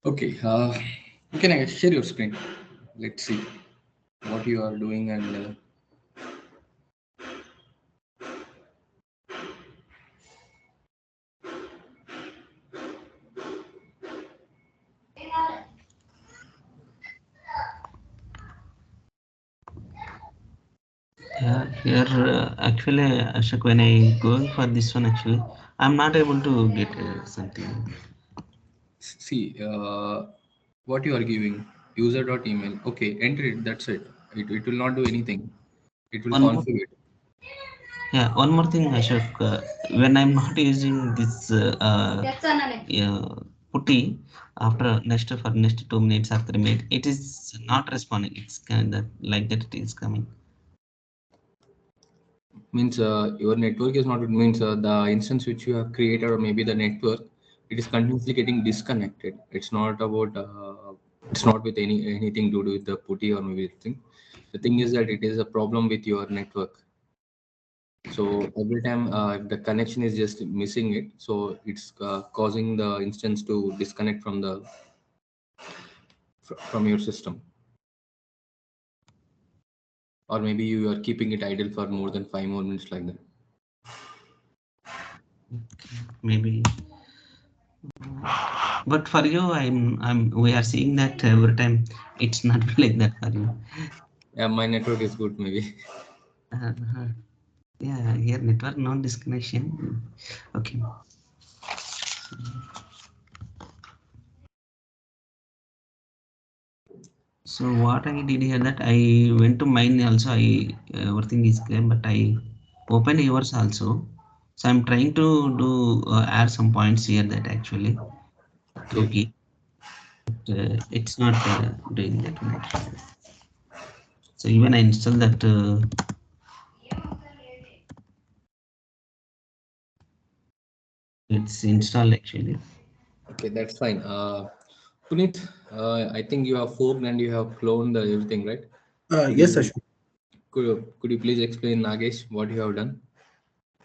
Okay, you can share your screen. Let's see what you are doing and Yeah, here actually, Ashok, when I going for this one, actually, I'm not able to get something. see what you are giving. User.email. Okay, enter it. That's it. It will not do anything. It will One more, configure it. yeah, one more thing, Ashok. When I'm not using this yeah, putty after next 2 minutes or 3 minutes, it is not responding. It's kind of like that. It is coming. Means your network is not. It means the instance which you have created, or maybe the network, it is continuously getting disconnected. It's not about. It's not with anything to do with the putty or maybe thing. The thing is that it is a problem with your network. So every time if the connection is just missing it, so it's causing the instance to disconnect from the from your system, or maybe you are keeping it idle for more than 5 more minutes like that. Maybe, but for you, we are seeing that every time. It's not like that for you. Yeah, my network is good maybe. Uh, yeah, here network non disconnection. Okay. So what I did here that I went to mine also. Everything is clear, but I opened yours also. So I'm trying to do add some points here that actually to Okay. keep. It's not doing that one actually. So even I install that. It's installed actually. Okay, that's fine. Puneet, I think you have forked and you have cloned everything, right? Could Yes, you Ashok. could you please explain, Nagesh, what you have done?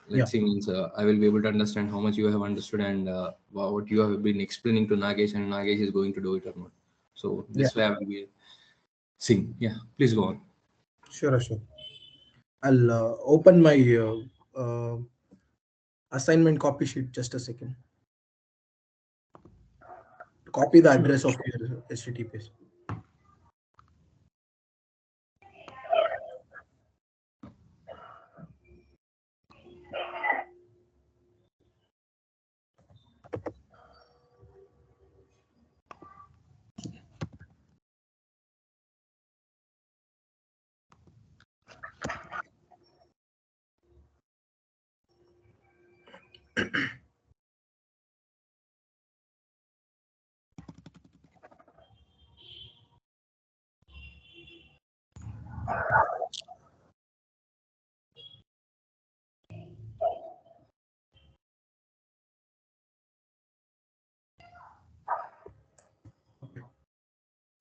Yeah, Let's see, means I will be able to understand how much you have understood and what you have been explaining to Nagesh, and Nagesh is going to do it or not. So yeah, this way I will be seeing. Yeah, please go on. sure, Ashok. I'll open my assignment copy sheet. Just a second. Copy the address of your HTTPS.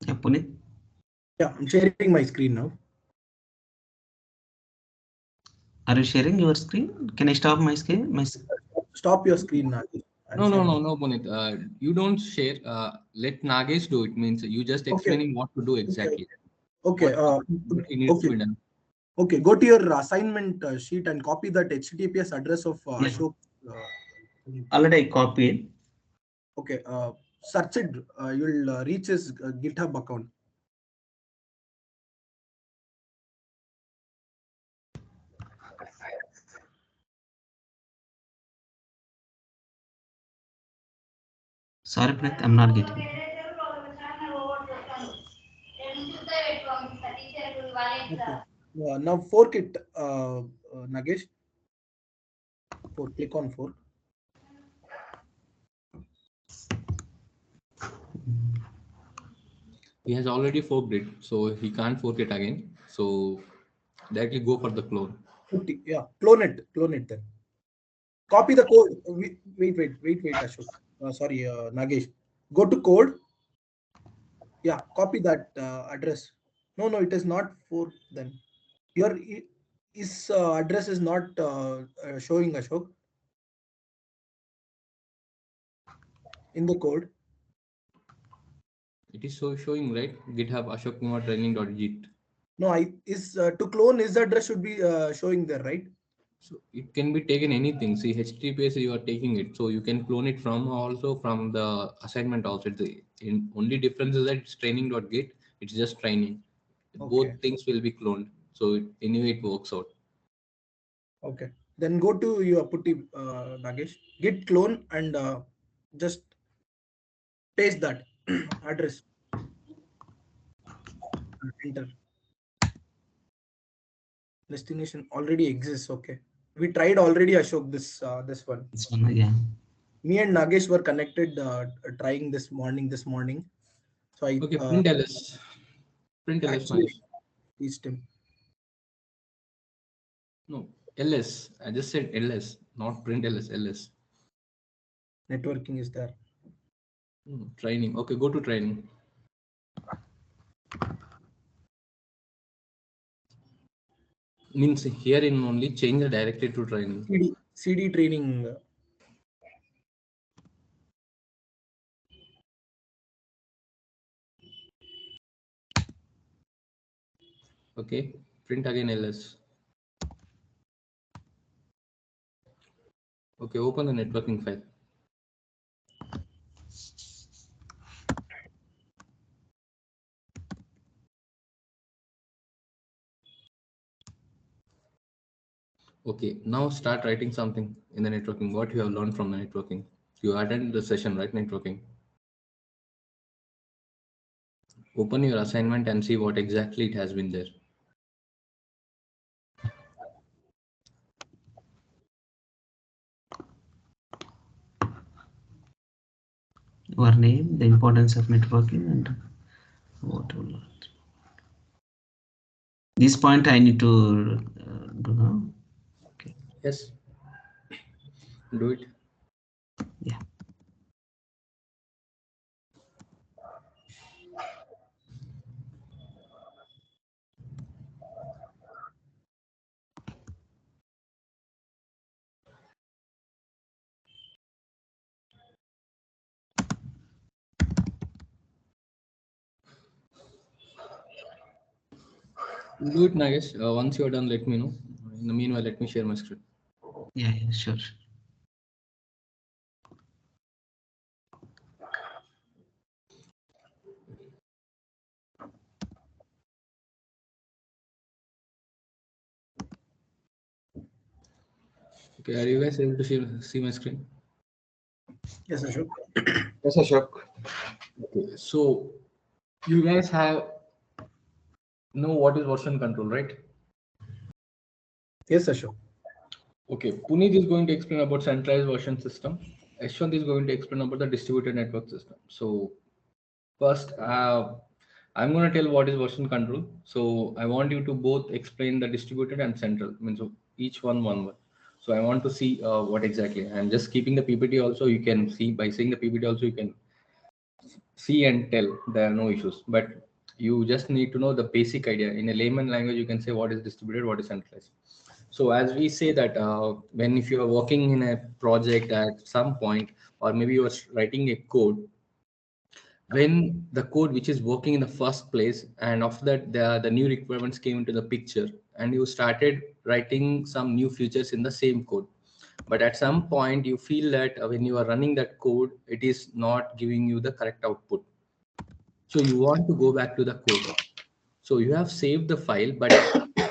Yeah, Puneet, Yeah, I'm sharing my screen now. are you sharing your screen? Can I stop my screen? Stop your screen, Nagesh. I'll No, no, share no, my. no, Puneet. You don't share. Let Nagesh do it. Means you just Okay, explaining what to do okay, exactly. okay. What what he needs to Okay, be done. okay. Go to your assignment sheet and copy that HTTPS address of Yeah, Ashok. already I copied. Okay, search it. You'll reach his GitHub account. Sorry, Puneet, I'm not getting. Okay. Now fork it, Nagesh. Click on fork. He has already forked it, so he can't fork it again. So directly go for the clone. Yeah, clone it. Clone it then. Copy the code. Wait, Ashok. Sorry, Nagesh. Go to code. Yeah, copy that address. No, it is not fork then. Your is address is not showing, Ashok, in the code. It is so showing, right? GitHub Ashok Kumar training.git. No, to clone is the address should be showing there, right? So it can be taken anything. See, HTTPS you are taking it, so you can clone it from also from the assignment also. Only difference is that it's training.git. It's just training. Okay. Both things will be cloned. So anyway, it works out. Okay. Then go to your putty, Nagesh. Git clone and just paste that address. Enter. Destination already exists. Okay. We tried already, Ashok, this one. This one, yeah. Me and Nagesh were connected trying this morning. So I Okay, print ls. Print ls, actually Nagesh. teached him. No, ls. I just said ls, not print ls. Ls. Networking is there. Training. Okay, go to training. Means here in only change the directory to training. CD training. Okay, print again ls. Okay, open the networking file. Okay, now start writing something in the networking. What you have learned from the networking. You attended the session, right? Networking. Open your assignment and see what exactly it has been there. Your name, the importance of networking, and what will this point I need to do now. Okay. Yes. Do it. Yeah. Do it, Nagesh. Once you're done, let me know. In the meanwhile, let me share my screen. Yeah, sure. Okay, are you guys able to see my screen? Yes, Ashok. Yes, Ashok. Okay, so you guys know what is version control, right? Yes, Ashok. Okay, Puneet is going to explain about centralized version system. Ashwant is going to explain about the distributed network system. So first, I'm going to tell what is version control. So I want you to both explain the distributed and central. I mean, so each one. So I want to see what exactly. I'm just keeping the PPT also. You can see by seeing the PPT also you can see and tell. There are no issues. But you just need to know the basic idea. In a layman language, you can say what is distributed, what is centralized. So as we say that when if you are working in a project at some point, or maybe you are writing a code, when the code which is working in the first place, and after that the new requirements came into the picture, and you started writing some new features in the same code, but at some point you feel that when you are running that code, it is not giving you the correct output. So you want to go back to the code. So you have saved the file, but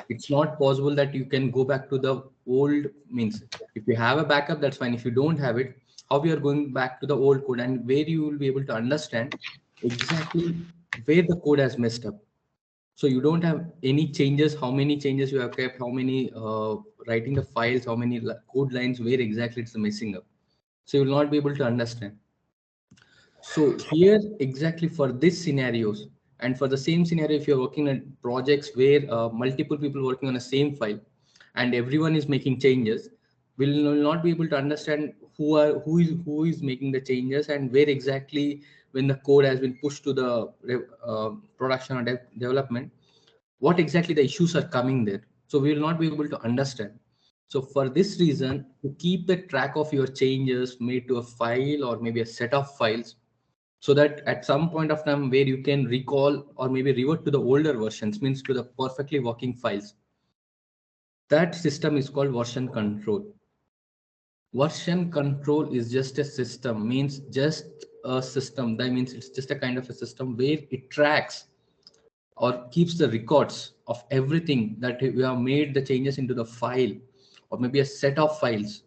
it's not possible that you can go back to the old. Means if you have a backup, that's fine. If you don't have it, how you are going back to the old code, and where you will be able to understand exactly where the code has messed up. So you don't have any changes, how many changes you have kept, how many writing the files, how many code lines, where exactly it's messing up. So you will not be able to understand. So here exactly for this scenarios, and for the same scenario, if you're working on projects where multiple people working on the same file and everyone is making changes, will not be able to understand who is making the changes, and where exactly when the code has been pushed to the production or development, what exactly the issues are coming there. So we will not be able to understand. So for this reason, to keep the track of your changes made to a file or maybe a set of files, so that at some point of time where you can recall or maybe revert to the older versions, means to the perfectly working files. That system is called version control. Version control is just a system, means just a system. That means it's just a kind of a system where it tracks or keeps the records of everything that we have made the changes into the file or maybe a set of files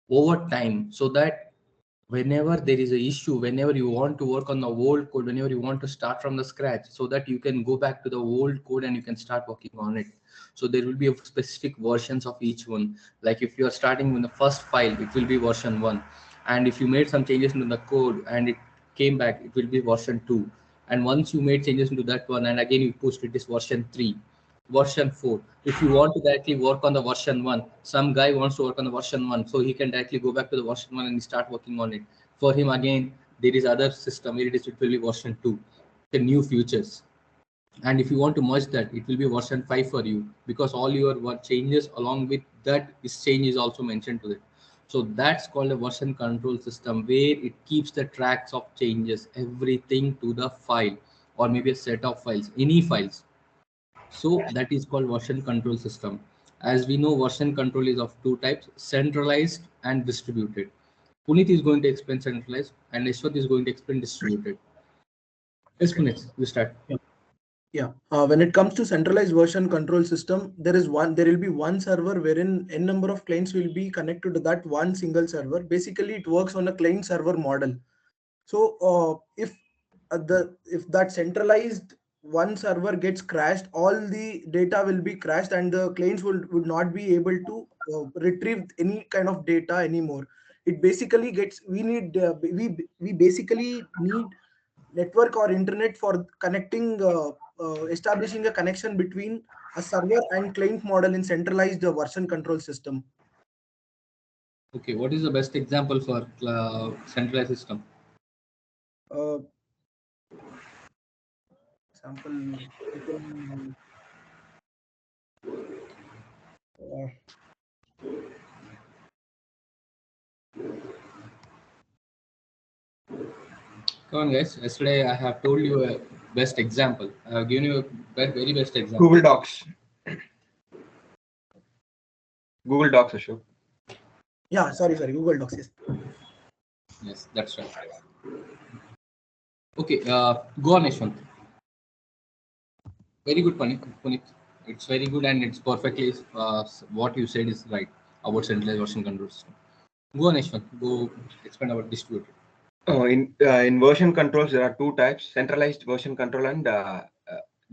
over time, so that whenever there is a issue, whenever you want to work on the old code, whenever you want to start from the scratch, so that you can go back to the old code and you can start working on it. So there will be a specific versions of each one. Like if you are starting with the first file, it will be version 1, and if you made some changes into the code and it came back, it will be version 2. And once you made changes into that one and again you pushed, it is version 3, version 4. If you want to directly work on the version 1, some guy wants to work on the version 1, so he can directly go back to the version 1 and start working on it. For him again, there is other system where it will be version 2, the new features. And if you want to merge that, it will be version 5 for you, because all your work changes along with that is change is also mentioned to it. So that's called a version control system, where it keeps the tracks of changes, everything to the file or maybe a set of files, any files. So that is called version control system. As we know, version control is of two types: centralized and distributed. Puneet is going to explain centralized and Ashwath is going to explain distributed. Yes, Puneet, you start. Yeah. When it comes to centralized version control system, there will be one server wherein n number of clients will be connected to that one single server. Basically, it works on a client server model. So if that centralized one server gets crashed, all the data will be crashed and the clients would not be able to retrieve any kind of data anymore. It basically gets, we basically need network or internet for connecting, establishing a connection between a server and client model in centralized version control system. Okay, what is the best example for centralized system? uh, Example, you can, uh, Come on, guys. Yesterday I have told you a best example. I have given you a very best example. Google Docs. Google Docs, Ashok. yeah, sorry, Google Docs. Yes. Yes, that's right. Okay, go on, Ashwant. Very good, Puneet. It's very good and it's perfectly what you said is right about centralized version control system. Go on, Ashwant. Go explain about distributed. In version controls, there are two types: centralized version control and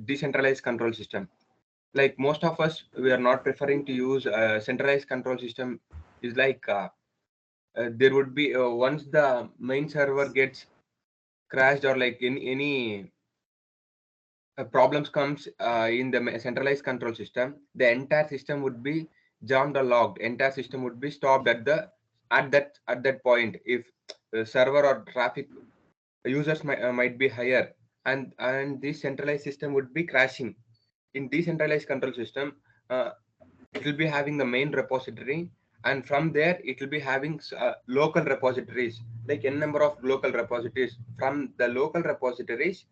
decentralized control system. Like most of us, we are not preferring to use centralized control system. Is like there would be once the main server gets crashed or like any problems comes in the centralized control system, the entire system would be jammed or logged. Entire system would be stopped at that point. If server or traffic users might be higher, and this centralized system would be crashing. In decentralized control system, it will be having the main repository, and from there it will be having local repositories, like n number of local repositories. From the local repositories,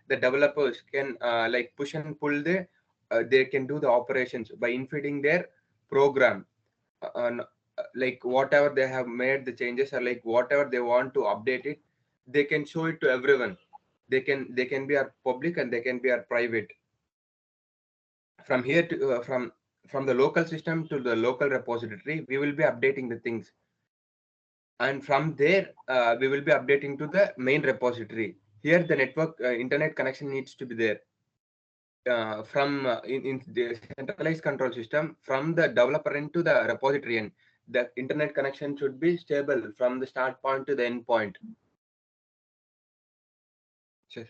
the developers can like push and pull they can do the operations by infeeding their program, like whatever they have made the changes, or like whatever they want to update it, they can show it to everyone. They can be our public and they can be our private. From here to from the local system to the local repository, we will be updating the things, and from there we will be updating to the main repository. Here the network internet connection needs to be there. From in the centralized control system, from the developer end to the repository end, the internet connection should be stable from the start point to the end point. Sure.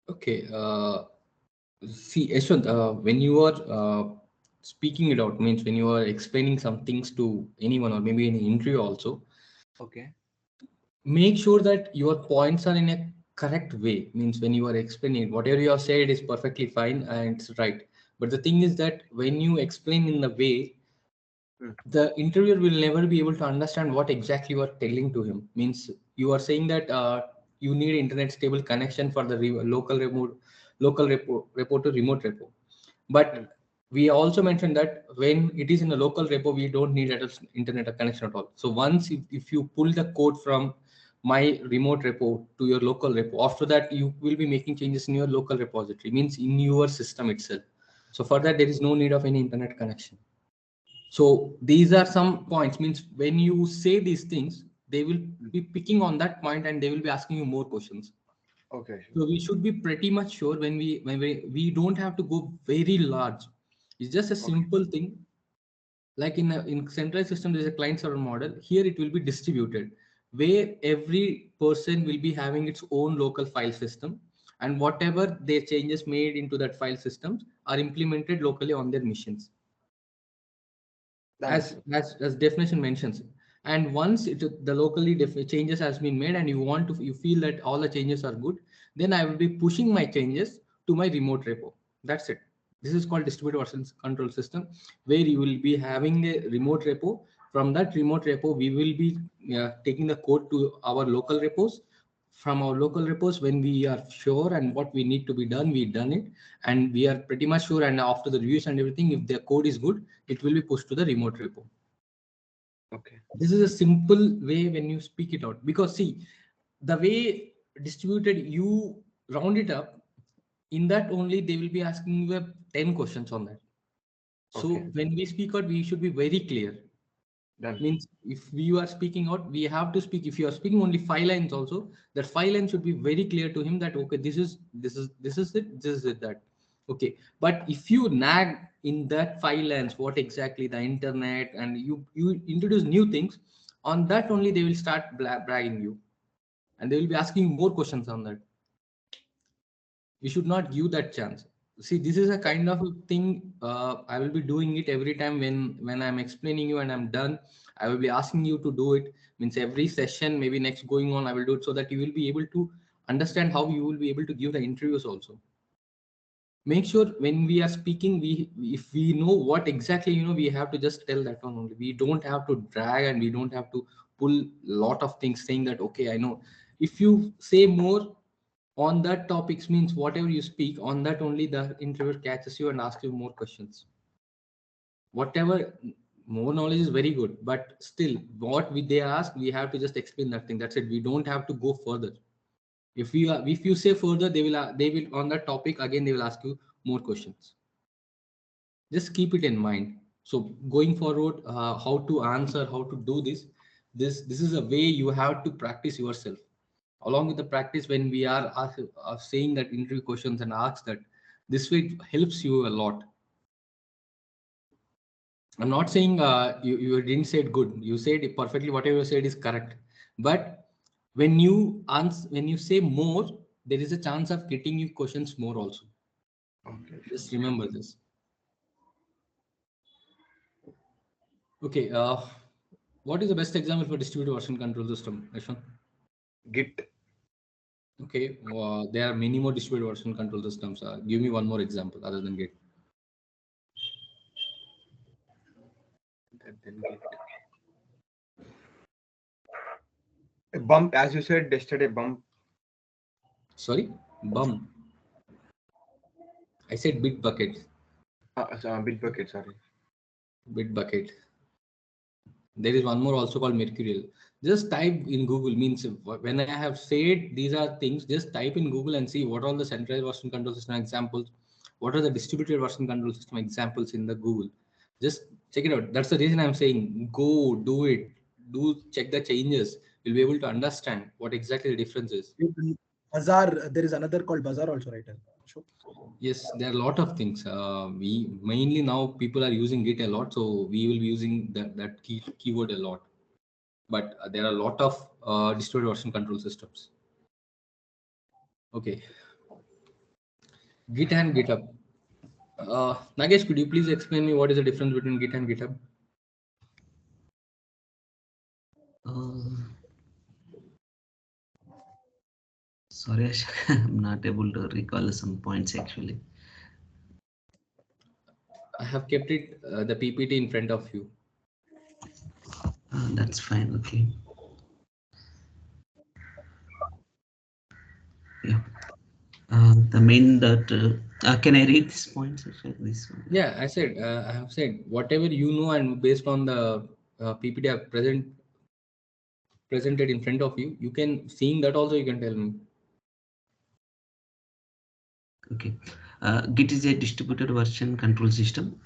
Okay. See, Ashwant, when you are speaking it out, means when you are explaining some things to anyone or maybe in an interview also, Okay. make sure that your points are in a correct way. Means when you are explaining, whatever you have said is perfectly fine and it's right. But the thing is that when you explain in the way, the interviewer will never be able to understand what exactly you are telling to him. Means you are saying that you need internet stable connection for the local repo to remote repo. But we also mentioned that when it is in a local repo, we don't need internet connection at all. So once if you pull the code from my remote repo to your local repo, after that you will be making changes in your local repository, means in your system itself. So for that, there is no need of any internet connection. So these are some points, means when you say these things, they will be picking on that point and they will be asking you more questions. Okay. So we should be pretty much sure when we don't have to go very large. It's just a simple thing. Like in centralized system, there's a client server model. Here it will be distributed, where every person will be having its own local file system, and whatever their changes made into that file systems are implemented locally on their machines, as definition mentions. And once the locally changes has been made and you feel that all the changes are good, then I will be pushing my changes to my remote repo. That's it. This is called distributed version control system, where you will be having a remote repo. From that remote repo, we will be taking the code to our local repos. From our local repos, when we are sure and what we need to be done, we done it, and we are pretty much sure, and after the reviews and everything, if the code is good, it will be pushed to the remote repo. Okay. This is a simple way when you speak it out, because see, the way distributed, you round it up, in that only they will be asking you 10 questions on that. So when we speak out, we should be very clear. Done. Means if we are speaking out, we have to speak. If you are speaking only 5 lines also, that 5 lines should be very clear to him that, okay, this is it, that. Okay. But if you nag in that 5 lines, what exactly the internet, and you introduce new things, on that only they will start bragging you, and they will be asking more questions on that. We should not give that chance. See, this is a kind of a thing. I will be doing it every time when I'm explaining you and I'm done. I will be asking you to do it. Means every session, maybe next going on, I will do it, so that you will be able to understand how you will be able to give the interviews also. Make sure when we are speaking, if we know what exactly, we have to just tell that one only. We don't have to drag, and we don't have to pull lot of things saying that, okay, I know. If you say more on that topics, means whatever you speak on that only, the interviewer catches you and asks you more questions. Whatever more knowledge is very good, but still they ask, we have to just explain that thing. That's it. We don't have to go further. If you say further, they will on that topic again, they will ask you more questions. Just keep it in mind. So going forward, how to answer, how to do this is a way you have to practice yourself. Along with the practice, when we are saying that interview questions and ask that, this way it helps you a lot. I'm not saying you didn't say it good. You said it perfectly. Whatever you said is correct. But when you say more, there is a chance of getting you questions more also. Okay. Just remember this. Okay. What is the best example for distributed version control system, Ashwin? Git. Okay. There are many more distributed version control systems. Give me one more example other than Git. Then Git. A bump, as you said yesterday, bump. Sorry, bump. I said Bitbucket. Bitbucket, sorry. Bitbucket. There is one more also called Mercurial. Just type in Google, means when I have said these are things, just type in Google and see what are the centralized version control system examples, what are the distributed version control system examples in the Google. Just check it out. That's the reason I'm saying go do it. Check the changes. You'll be able to understand what exactly the difference is. Bazaar, there is another called Bazaar also, right? Sure. Yes, there are a lot of things. We mainly now people are using Git a lot, so we will be using that keyword a lot. But there are a lot of distributed version control systems. Okay, Git and GitHub. Nagesh, could you please explain me what is the difference between Git and GitHub? Sorry, I'm not able to recall some points actually. I have kept it the PPT in front of you. That's fine. Okay. Yeah. The main that can I read this point? This one. Yeah, I have said whatever you know, and based on the PPT I've presented in front of you, you can seeing that also you can tell me. Okay. Git is a distributed version control system.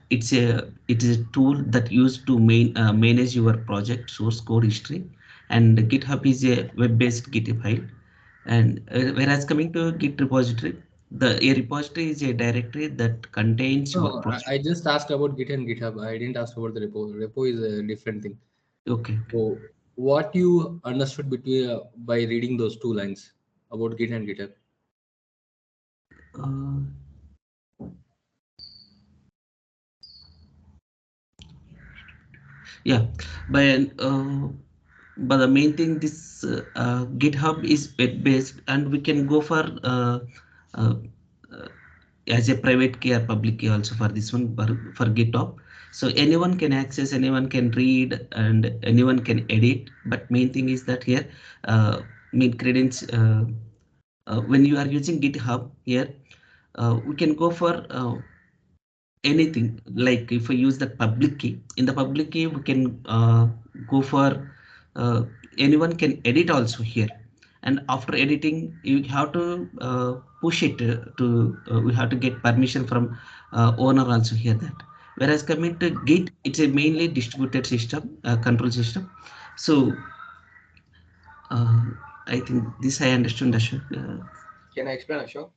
It is a tool that used to manage your project source code history, and GitHub is a web-based Git file. And whereas coming to Git repository, a repository is a directory that contains your No, project. I just asked about Git and GitHub. I didn't ask about the repo. Repo is a different thing. Okay. So, what you understood between by reading those two lines about Git and GitHub? Uh, yeah, but the main thing, this GitHub is web based, and we can go for uh, uh, as a private key or public key also for this one, for GitHub. So anyone can access, anyone can read, and anyone can edit. But main thing is that here, main credence, when you are using GitHub here, we can go for anything. Like if I use the public key, in the public key we can go for uh, anyone can edit also here, and after editing you have to push it we have to get permission from owner also here. That whereas coming to Git, it's a mainly distributed system, control system. So uh, I think this I understood, Ashok. Can I explain, Ashok?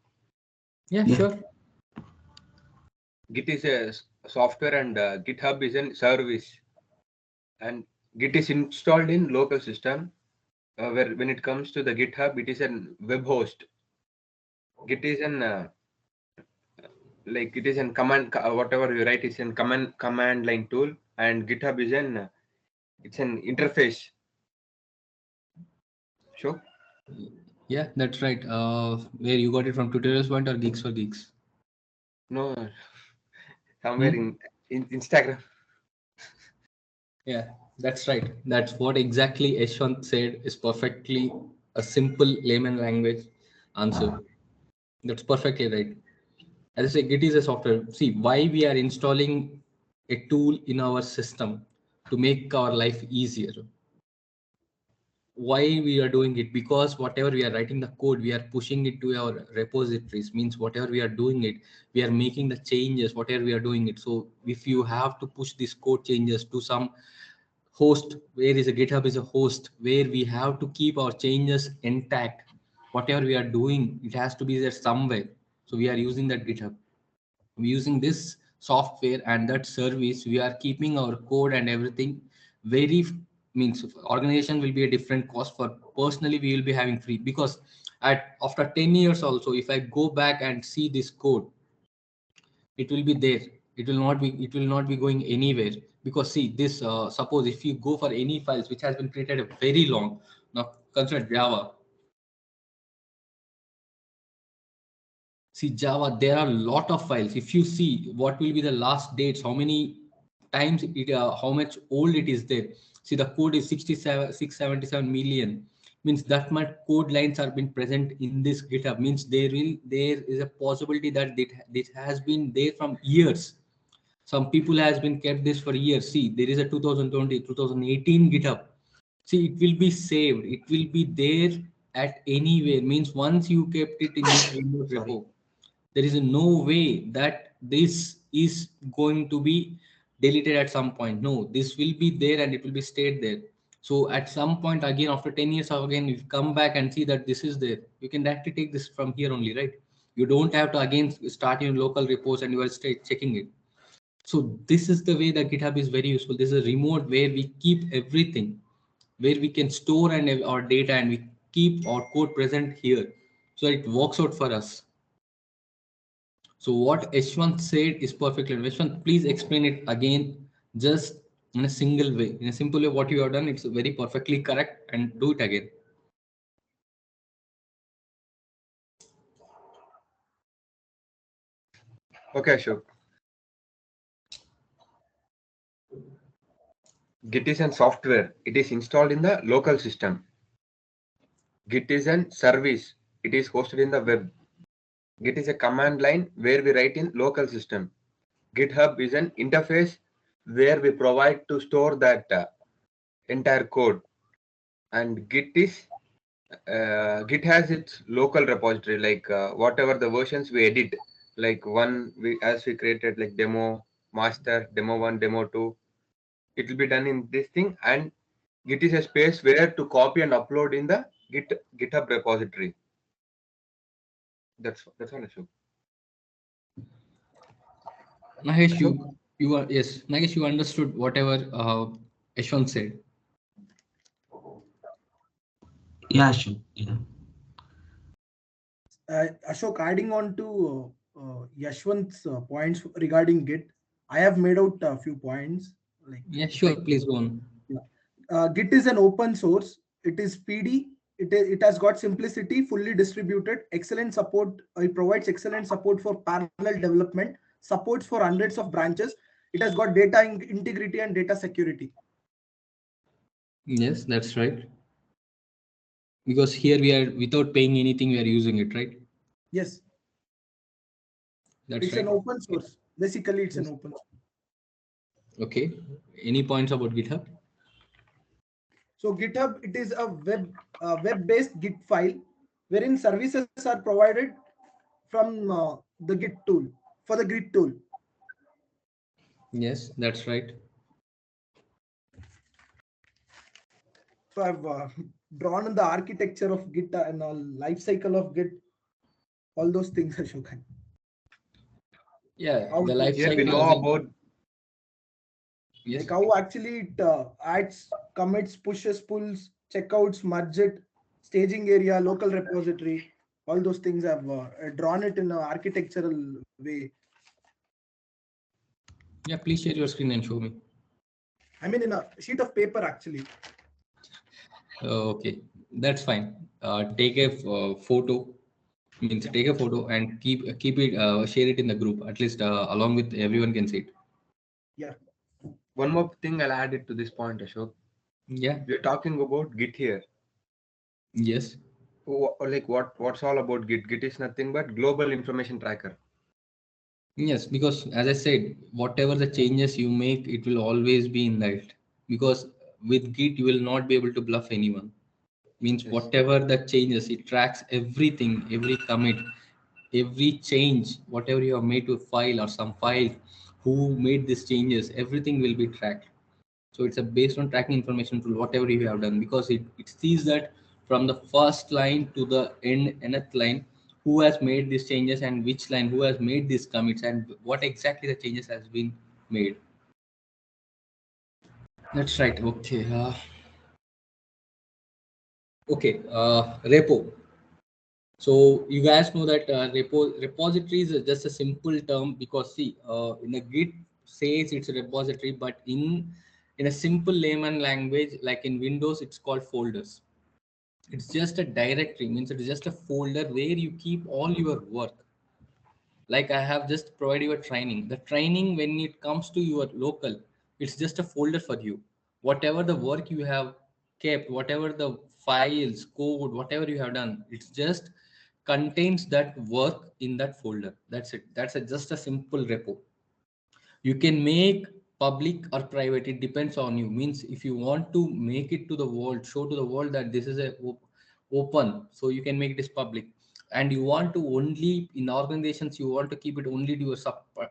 Yeah, Yeah. sure. Git is a software and GitHub is a service. And Git is installed in local system. Where when it comes to the GitHub, it is a web host. Git is an like it is an whatever you write is an command line tool, and GitHub is an it's an interface. Sure. Yeah, that's right. Where you got it from Tutorials Point or Geeks for Geeks? No, somewhere Hmm? in Instagram. Yeah, that's right. That's what exactly Yashwant said is perfectly a simple layman language answer. That's perfectly right. As I say, Git is a software. See, why we are installing a tool in our system to make our life easier. Why we are doing it? Because whatever we are writing the code, we are pushing it to our repositories. Means whatever we are doing it, we are making the changes. Whatever we are doing it. So if you have to push this code changes to some host, where is a GitHub is a host where we have to keep our changes intact. Whatever we are doing, it has to be there somewhere. So we are using that GitHub. Using this software and that service, we are keeping our code and everything very means organization will be a different cost. For personally we will be having free, because at after 10 years also, if I go back and see this code, it will be there. It will not be going anywhere. Because see this, suppose if you go for any files which has been created a very long, now consider Java. See, Java, there are a lot of files. If you see what will be the last dates, how many times it, how much old it is there. See, the code is 677 million. Means that much code lines are been present in this GitHub. Means there is a possibility that this has been there from years. Some people has been kept this for years. See, there is a 2020, 2018 GitHub. See, it will be saved. It will be there at anywhere. Means once you kept it in this remote Sorry. repo, there is no way that this is going to be deleted at some point. No, this will be there and it will be stayed there. So at some point again, after 10 years again, if you come back and see that this is there, you can directly take this from here only, right? You don't have to again start your local repos and you will stay checking it. So this is the way that GitHub is very useful. This is a remote where we keep everything, where we can store and our data, and we keep our code present here. So it works out for us. So what Yashwant said is perfectly. Yashwant, please explain it again, just in a single way, in a simple way. What you have done, it's very perfectly correct, and do it again. Okay, sure. Git is a software. It is installed in the local system. Git is a service. it is hosted in the web. Git is a command line where we write in local system. GitHub is an interface where we provide to store that entire code. And Git has its local repository, like whatever the versions we edit, like as we created like demo master, demo 1, demo 2, it will be done in this thing. And Git is a space where to copy and upload in the GitHub repository. That's all I show. Nagesh, you are, yes, Nagesh, you understood whatever Ashwant said. Yeah, sure. Yeah. Ashok, adding on to Yashwant's points regarding Git, I have made out a few points. Like, Yeah, sure, please go on. Git is an open source. It is PD. It has got simplicity, fully distributed, excellent support. It provides excellent support for parallel development, supports for hundreds of branches. It has got data integrity and data security. Yes, that's right. Because here we are, without paying anything, we are using it, right? Yes. That's It's right. an open source. Basically, it's an open source. Okay. Any points about GitHub? So GitHub, it is a web-based Git file wherein services are provided from the Git tool, for the Git tool. Yes, that's right. So I've drawn the architecture of Git and life cycle of Git, all those things, Ashokan. Yeah, How the life Here we cycle know of about. yes. like how actually it adds, commits, pushes, pulls, checkouts, merge it, staging area, local repository, all those things I've drawn it in an architectural way. Yeah, please share your screen and show me. I mean, in a sheet of paper, actually. Okay, that's fine. Take a photo, means take a photo and keep it, share it in the group, at least along with everyone can see it. Yeah. One more thing I'll add it to this point, Ashok. Yeah. We're talking about Git here. Yes. Like what's all about Git? Git is nothing but global information tracker. Yes, because as I said, whatever the changes you make, it will always be in that. Because with Git, you will not be able to bluff anyone. Means Yes. whatever the changes, it tracks everything, every commit, every change, whatever you have made to a file or some file, who made these changes, everything will be tracked. So it's a based on tracking information tool, whatever you have done, because it sees that from the first line to the nth line, who has made these changes and which line, who has made these commits and what exactly the changes has been made. That's right. Okay. Repo. So you guys know that repositories is just a simple term, because see, in a Git says it's a repository, but in a simple layman language, like in Windows, it's called folders. It's just a directory, means it's just a folder where you keep all your work. Like I have just provided you a training. The training, when it comes to your local, it's just a folder for you. Whatever the work you have kept, whatever the files, code, whatever you have done, it's just contains that work in that folder. That's it. That's just a simple repo. You can make public or private, it depends on you. Means if you want to make it to the world, show to the world that this is a open, so you can make this public. And you want to only, in organizations, you want to keep it only to your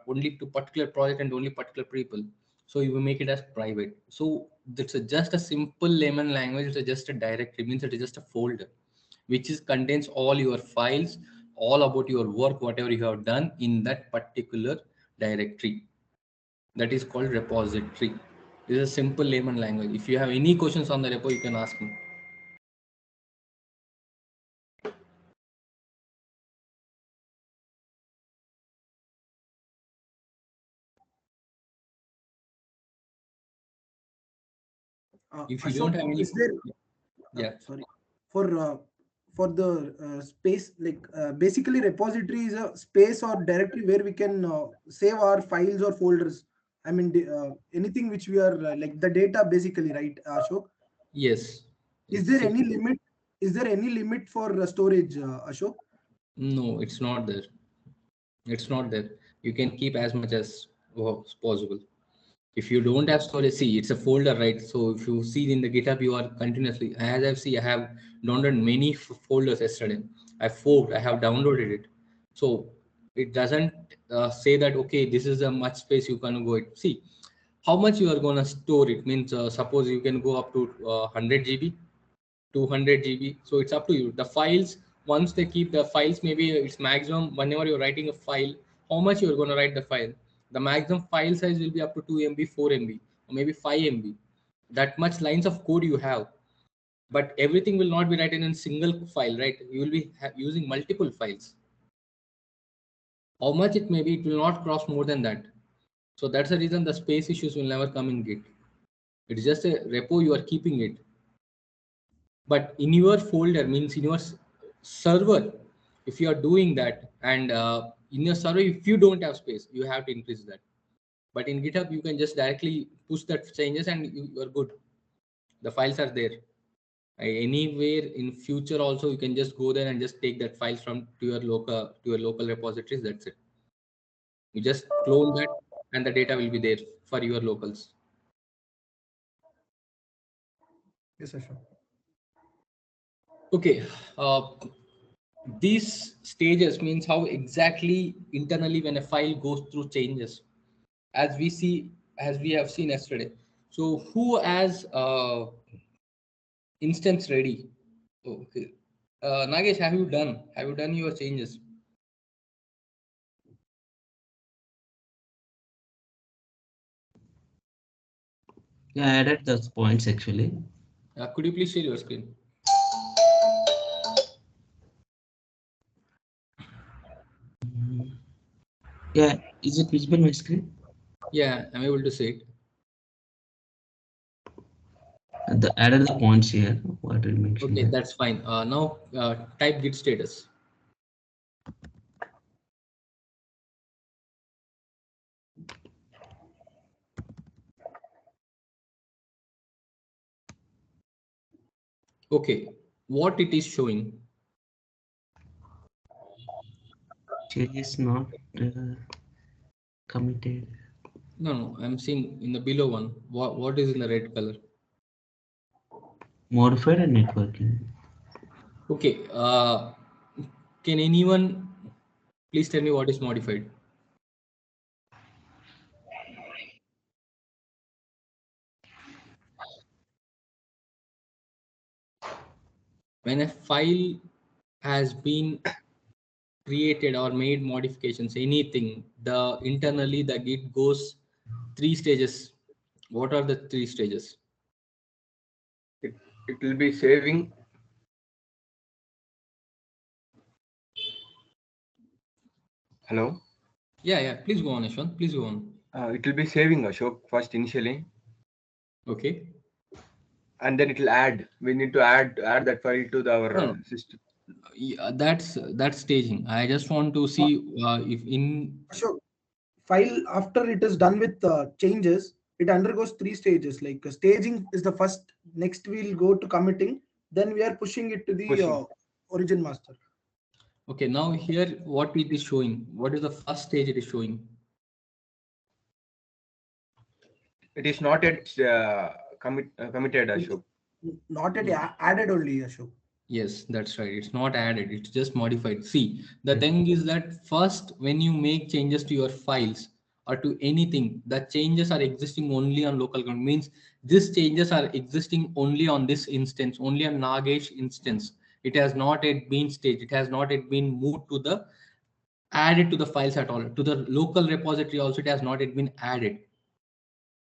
only to particular project and only particular people, so you will make it as private. So that's just a simple layman language. It's just a directory, means it is just a folder which is contains all your files, all about your work, whatever you have done in that particular directory. That is called repository. This is a simple layman language. If you have any questions on the repo, you can ask me. If you don't Ashok, have any, is there? yeah, Sorry. For the space, like basically repository is a space or directory where we can save our files or folders. I mean, anything which we are like the data basically, right, Ashok? yes, Is there it's any limit? is there any limit for storage, Ashok? No, it's not there. It's not there. You can keep as much as possible. If you don't have storage, see, it's a folder, right? So if you see in the GitHub, you are continuously, as I've seen, I have downloaded many folders yesterday. I forked, I have downloaded it. So it doesn't say that, okay, this is a much space you can go it. See, how much you are going to store it means, suppose you can go up to 100 GB, 200 GB. So it's up to you. The files, once they keep the files, maybe it's maximum whenever you're writing a file, how much you're going to write the file. The maximum file size will be up to 2 MB, 4 MB, or maybe 5 MB. That much lines of code you have. But everything will not be written in single file, right? You will be using multiple files. How much it may be, it will not cross more than that. So that's the reason the space issues will never come in Git. It's just a repo, you are keeping it. But in your folder means in your server, if you are doing that, and in your server, if you don't have space, you have to increase that. But in GitHub, you can just directly push that changes and you are good. The files are there. Anywhere in future also, you can just go there and just take that files from to your local repositories. That's it. You just clone that and the data will be there for your locals. Yes, Ashok. Okay. These stages means how exactly internally when a file goes through changes, as we have seen yesterday. So who has instance ready? Okay. Nagesh, have you done your changes? Yeah, I added those points actually. Could you please share your screen? Yeah, is it visible my screen? Yeah, I'm able to see it. Added the points here. What did you mention? Okay, there? that's fine. Now type git status. Okay, what it is showing? Change is not committed. No, I'm seeing in the below one. What is in the red color? Modified and networking. Okay. Can anyone please tell me what is modified? When a file has been created or made modifications, anything, the internally the git goes 3 stages. What are the 3 stages? It will be saving. Hello. Yeah. Please go on, Ashwin. Please go on. It will be saving Ashok first initially. Okay. And then it will add. We need to add that file to our system. Yeah, that's staging. I just want to see if in Ashok, file after it is done with changes, it undergoes 3 stages. Like staging is the first. Next we'll go to committing. Then we are pushing it to the origin master. okay. Now here, what it is showing? What is the first stage it is showing? It is not yet committed, Ashok. Not yet added only, Ashok. Yes, that's right. It's not added, it's just modified. See, the thing is that first, when you make changes to your files or to anything, the changes are existing only on local account. Means these changes are existing only on this instance, only on Nagesh instance. It has not yet been staged. It has not yet been moved to the added to the files at all. To the local repository also, it has not yet been added.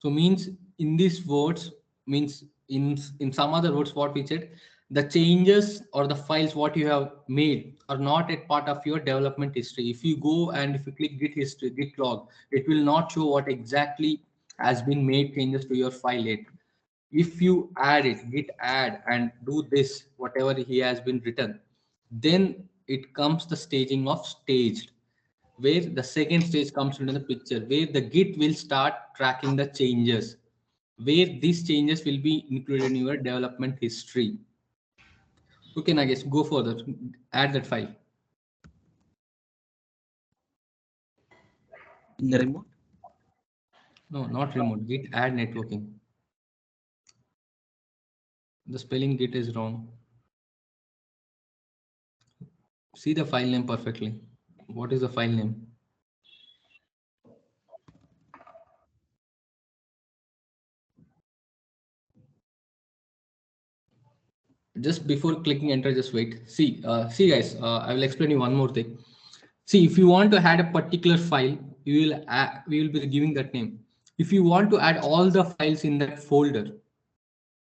So means in these words, means in some other words, what we said, the changes or the files what you have made are not a part of your development history. If you go and if you click git history, git log, it will not show what exactly has been made changes to your file yet. If you add it, git add and do this, whatever he has been written, then it comes the staging of staged, where the second stage comes into the picture, where the git will start tracking the changes, where these changes will be included in your development history. Okay, Nagesh, go further. Add that file. In the remote? No, not remote. Git add networking. The spelling Git is wrong. See the file name perfectly. What is the file name? Just before clicking enter, just wait. See guys, I will explain you one more thing. See, if you want to add a particular file, we will be giving that name. If you want to add all the files in that folder,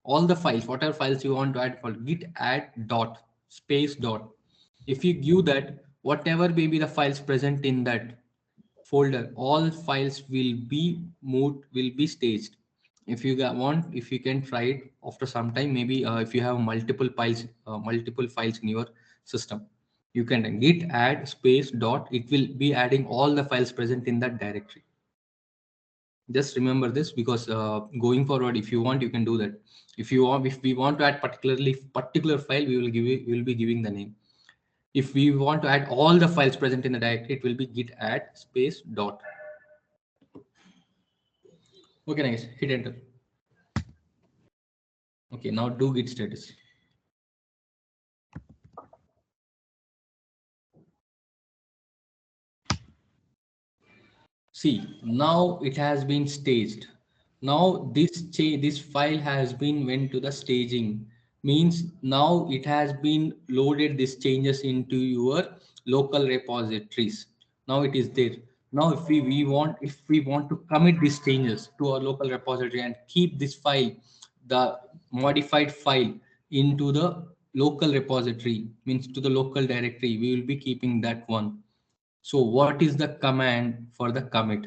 all the files, whatever files you want to add, for git add dot space dot. If you give that, whatever may be the files present in that folder, all files will be moved, will be staged. If you want, if you can try it after some time, maybe if you have multiple files in your system, you can git add space dot. It will be adding all the files present in that directory. Just remember this, because going forward, if you want, you can do that. If we want to add particular file, we will be giving the name. If we want to add all the files present in the directory, it will be git add space dot. Okay, nice. Hit enter. Okay, now do git status. See, now it has been staged. Now this file has been went to the staging. Means now it has been loaded these changes into your local repositories. Now it is there. Now if we want to commit these changes to our local repository and keep this file, the modified file, into the local repository, means to the local directory, we will be keeping that one. So what is the command for the commit?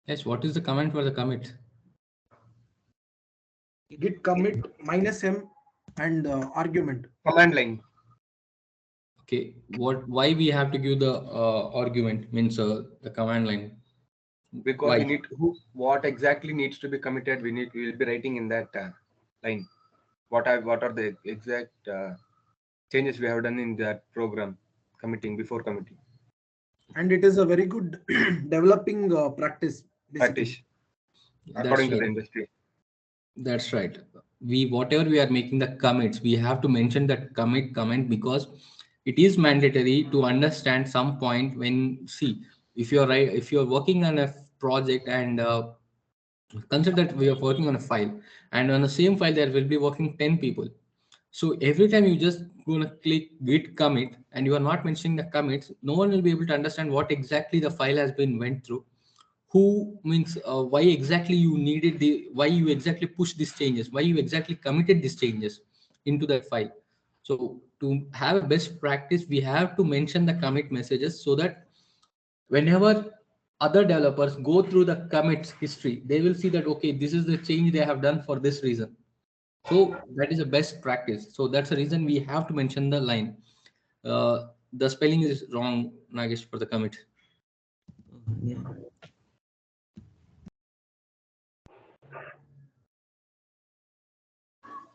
Yes, what is the command for the commit? Git commit -m and argument. Command line. Okay, why we have to give the argument, means the command line? Because Why? we need what exactly needs to be committed. We will be writing in that line. What are the exact changes we have done in that program, before committing. And it is a very good developing practice. Practice That's according to the right. industry. That's right. Whatever we are making the commits, we have to mention that commit comment, because it is mandatory to understand some point when, see, if you're working on a project, and consider that we are working on a file, and on the same file there will be working 10 people. So every time you just gonna click git commit and you are not mentioning the commits, no one will be able to understand what exactly the file has been went through, who, means why exactly you needed why you exactly pushed these changes, why you exactly committed these changes into that file. So to have a best practice, we have to mention the commit messages, so that whenever other developers go through the commits history, they will see that, okay, this is the change they have done for this reason. So that is a best practice. So that's the reason we have to mention the line. The spelling is wrong, Nagesh, for the commit. Yeah.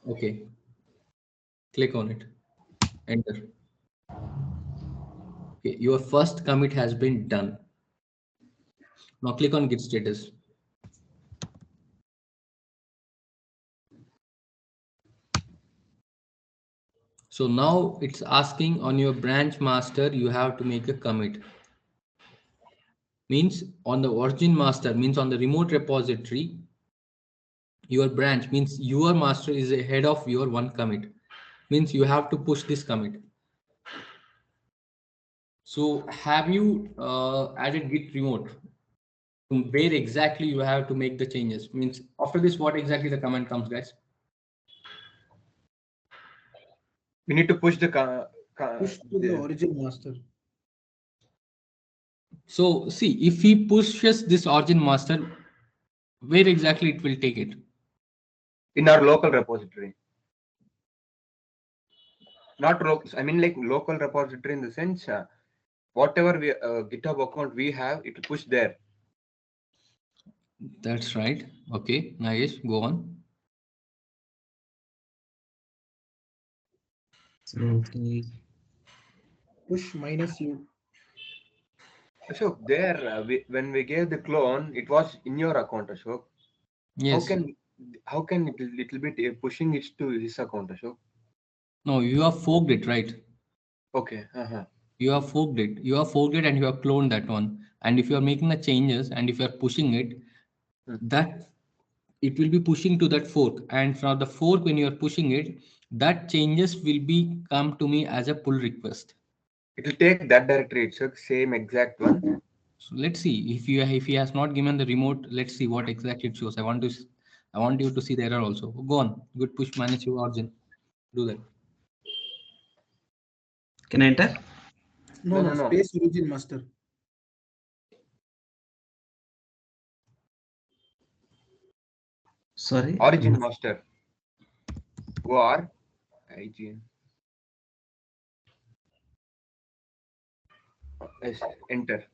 Okay. Click on it. Enter. Okay, your first commit has been done. Now click on git status. So now it's asking on your branch master, you have to make a commit. Means on the origin master, means on the remote repository, your branch, means your master is ahead of your one commit. Means you have to push this commit. So have you added git remote? Where exactly you have to make the changes? Means after this, what exactly the command comes, guys? We need to push the Push to the origin master. So see, if he pushes this origin master, where exactly it will take it? in our local repository. Not local. I mean, like local repository in the sense whatever we GitHub account we have, it will push there. That's right. Okay, Nagesh, go on. Okay. Push minus u. Ashok, there when we gave the clone, it was in your account, Ashok. Yes. How can it little bit pushing it to his account, Ashok? No, you have forked it, right? Okay. You have forked it. You have forked it and you have cloned that one. And if you are making the changes and if you are pushing it, that it will be pushing to that fork. And from the fork, when you are pushing it, that changes will be come to me as a pull request. It will take that directory, Ashok, same exact one. So let's see if he has not given the remote. Let's see what exactly it shows. I want you to see the error also. Go on. Good push manage your origin. Do that. Can I enter? No, No. space origin master. Sorry. Origin master. OR IGN. Yes, enter.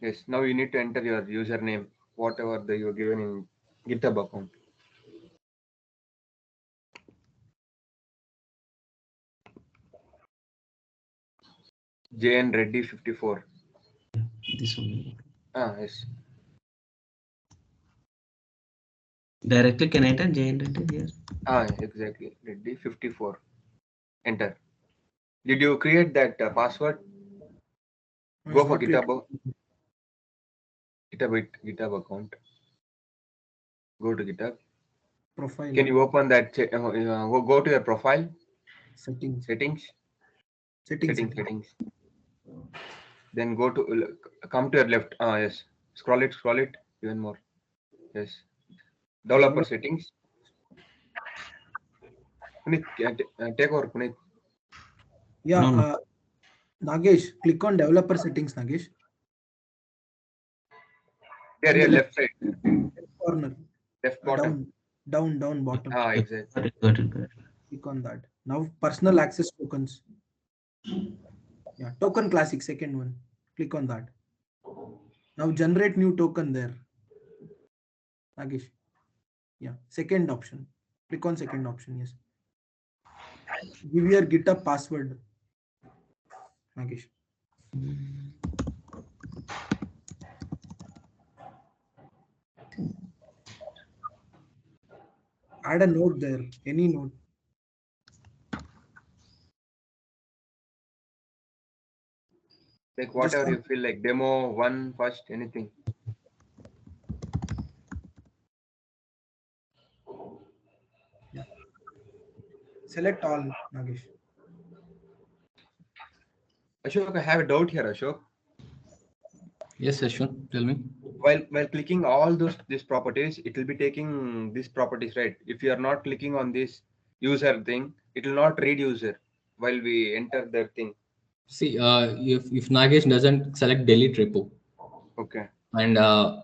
Yes, now you need to enter your username, whatever you're given in GitHub account. JN Reddy 54. This one. Yes. Directly can I enter JN here? Exactly. Reddy 54. Enter. Did you create that password? No, Go it's for not created. GitHub account. Go to GitHub. Profile. Can you open that? Go to your profile. Settings. Settings. Then go to come to your left. Yes. Scroll it even more. Yes. Developer settings. Puneet, take over, Puneet. Yeah, No. Nagesh, click on developer settings, Nagesh. Here, In the left side, left corner. left bottom. Down, bottom. Exactly. Got it. Click on that. Now personal access tokens. Yeah, token classic, second one. Click on that. Now generate new token there. Nagesh. Yeah, second option. Click on second option. Yes. Give your GitHub password. Nagesh. Add a node there. Any node. Like Just whatever you feel like, demo one first, anything. Yeah. Select all, Nagesh. Ashok, I have a doubt here, Ashok. Yes, Ashwin, tell me. While clicking all these properties, it will be taking these properties, right? If you are not clicking on this user thing, it will not read user while we enter the thing. See, if Nagesh doesn't select delete repo, Okay. and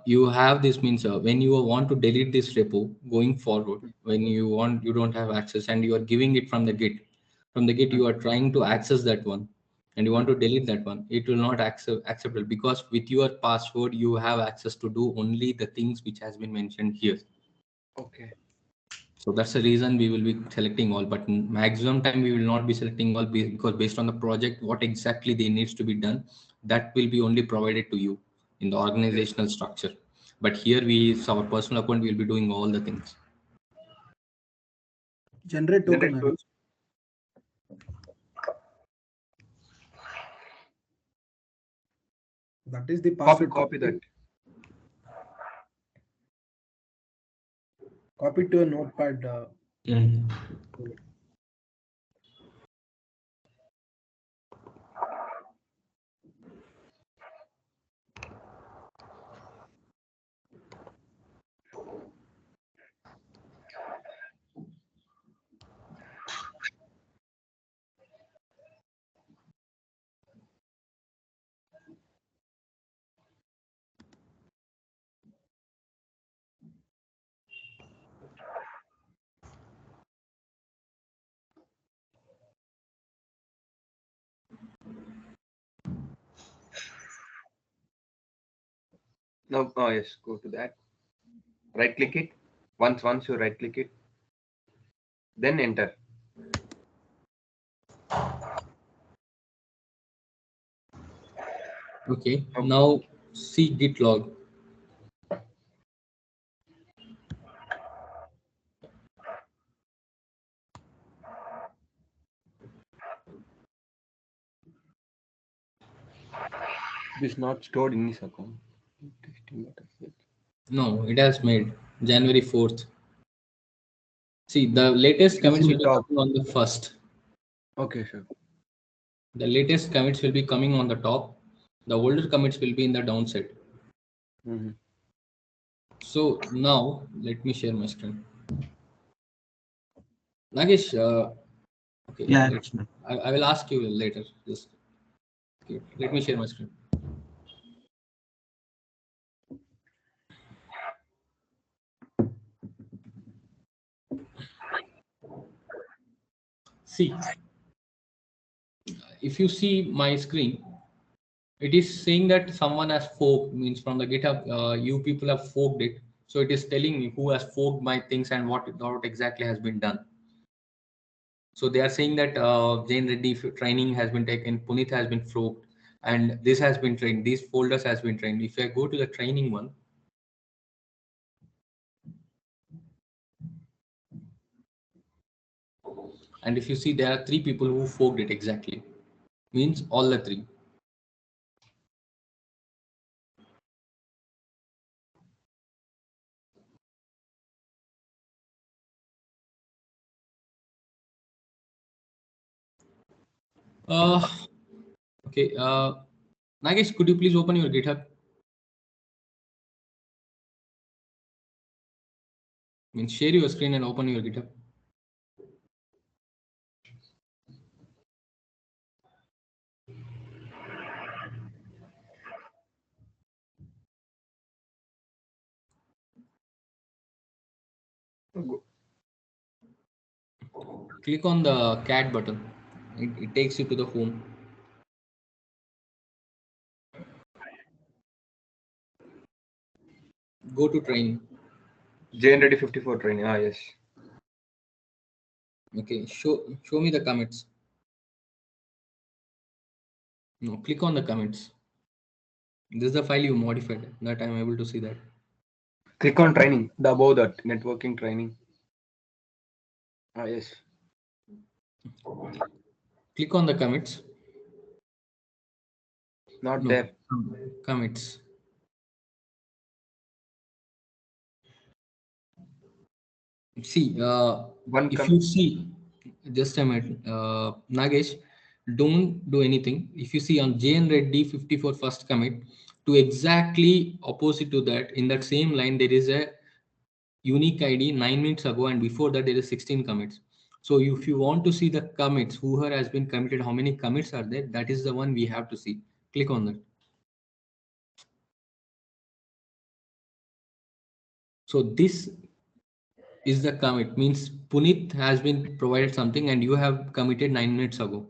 you have this means when you want to delete this repo going forward, when you don't have access and you are giving it from the Git you are trying to access that one, and you want to delete that one, it will not acceptable because with your password you have access to do only the things which has been mentioned here. Okay. So that's the reason we will be selecting all, but maximum time we will not be selecting all because based on the project, what exactly they needs to be done, that will be only provided to you in the organizational structure. But here our personal account will be doing all the things. Generate token, Nagesh. That is the password. Copy that. Copy to a notepad. Yeah. Now, oh yes, go to that. Right click it. Once you right click it, then enter. Okay. Now see git log. It is not stored in this account. No, it has made January 4th. See, the latest It is commits in will the be top. coming on the first. Okay, sure. The latest commits will be coming on the top. The older commits will be in the downside. So now let me share my screen. Nagesh, okay, Yeah. I will ask you later. Just okay, let me share my screen. See, if you see my screen, it is saying that someone has forked, means from the GitHub, you people have forked it. So it is telling me who has forked my things and what exactly has been done. So they are saying that Jane Reddy training has been taken, Puneet has been forked, and this has been trained. These folders has been trained. If I go to the training one, and if you see there are 3 people who forked it exactly, means all the 3. Okay. Nagesh, could you please open your GitHub? Means share your screen and open your GitHub. Click on the cat button. It takes you to the home. Go to training. Jane Reddy 54 training. Ah, yes. Okay, show me the commits. No, click on the commits. This is the file you modified. That I'm able to see that. Click on training. The above that networking training. Ah, yes. Click on the commits. Not No, there. commits. See, if you see, just a minute, Nagesh, don't do anything. If you see on JN Reddy 54 first commit, to exactly opposite to that, in that same line, there is a unique ID 9 minutes ago, and before that, there is 16 commits. So if you want to see the commits, whoever has been committed, how many commits are there, that is the one we have to see. Click on that. So this is the commit, means Puneet has been provided something and you have committed 9 minutes ago.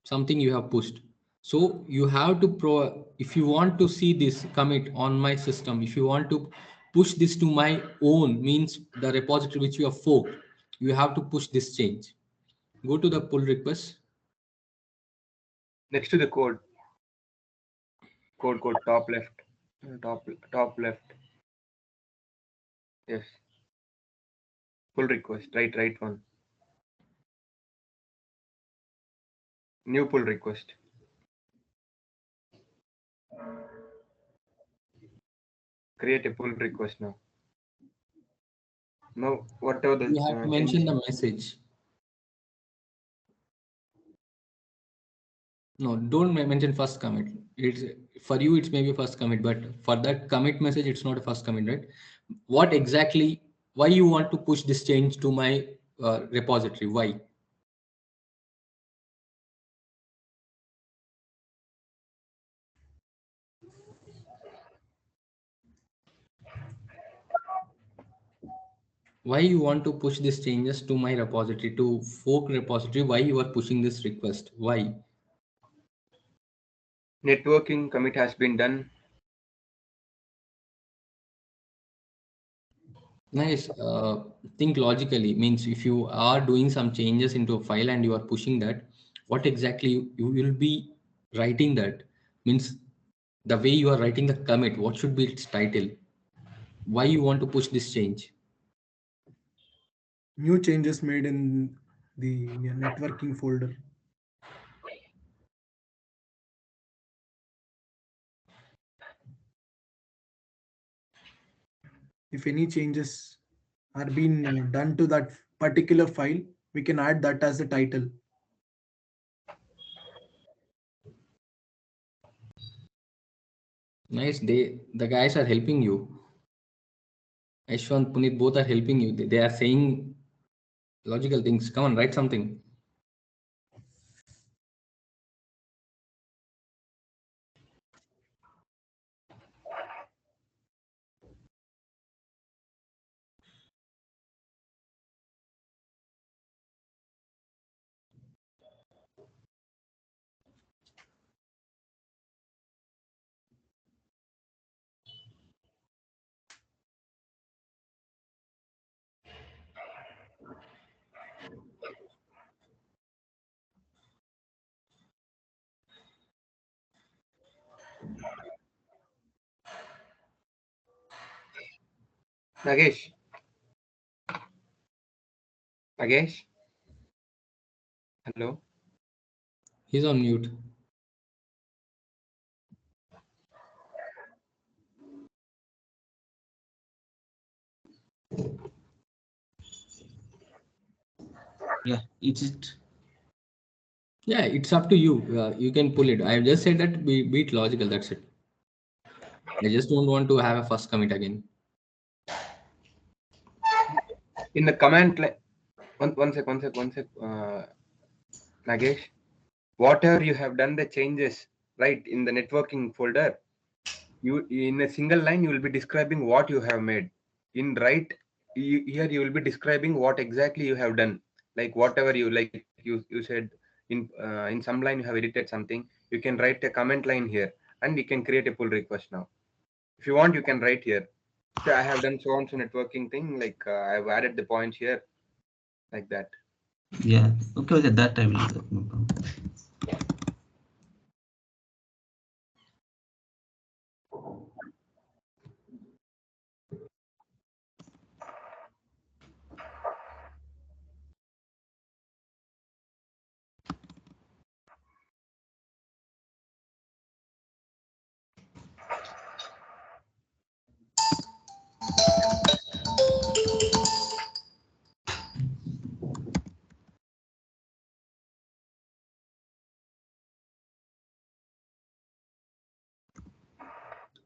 Something you have pushed. So you have to if you want to see this commit on my system, if you want to push this to my own, means the repository which you have forked, you have to push this change. Go to the pull request. Next to the code. Code top left. Top left. Yes. Pull request. Right one. New pull request. Create a pull request now. Now, whatever the You have to mention the message. No, don't mention first commit. It's for you, it's maybe first commit, but for that commit message, it's not a first commit, right? What exactly, why you want to push this change to my repository? Why? Why you want to push these changes to my repository, to fork repository? Why you are pushing this request? Why? networking commit has been done. Nice. Think logically. Means if you are doing some changes into a file and you are pushing that, what exactly you will be writing that? Means the way you are writing the commit, what should be its title? Why you want to push this change? New changes made in the networking folder. If any changes are being done to that particular file, we can add that as the title. Nice. The guys are helping you. Ashwant, Puneet, both are helping you. They are saying logical things. Come on, write something. Nagesh. Nagesh. Hello. He's on mute. Yeah, it. Yeah, it's up to you. You can pull it. I just said that be it logical. That's it. I just don't want to have a first commit again. In the command line, one sec, Nagesh. Whatever you have done the changes, right, in the networking folder, you in a single line you will be describing what you have made. In right here you will be describing what exactly you have done. Like whatever you like, you said in some line you have edited something. You can write a comment line here, and you can create a pull request now. If you want, you can write here. So I have done so on so networking thing. Like I've added the points here, like that. Yeah. Okay. That I will do. No problem.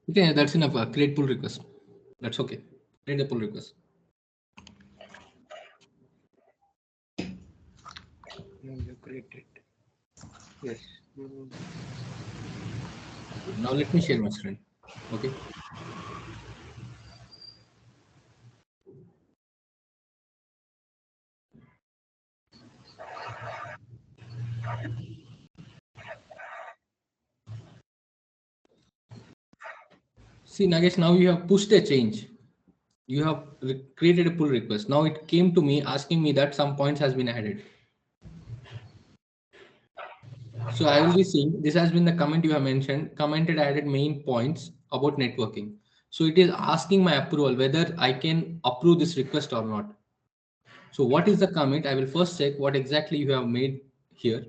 Okay, that's enough. Create pull request. That's okay. Create a pull request. No, you created. Yes. Now let me share my screen. Okay. See, Nagesh, now you have pushed a change. You have created a pull request. Now it came to me asking me that some points has been added. So I will be seeing this has been the comment you have mentioned, commented added main points about networking. So it is asking my approval whether I can approve this request or not. So what is the commit? I will first check what exactly you have made here.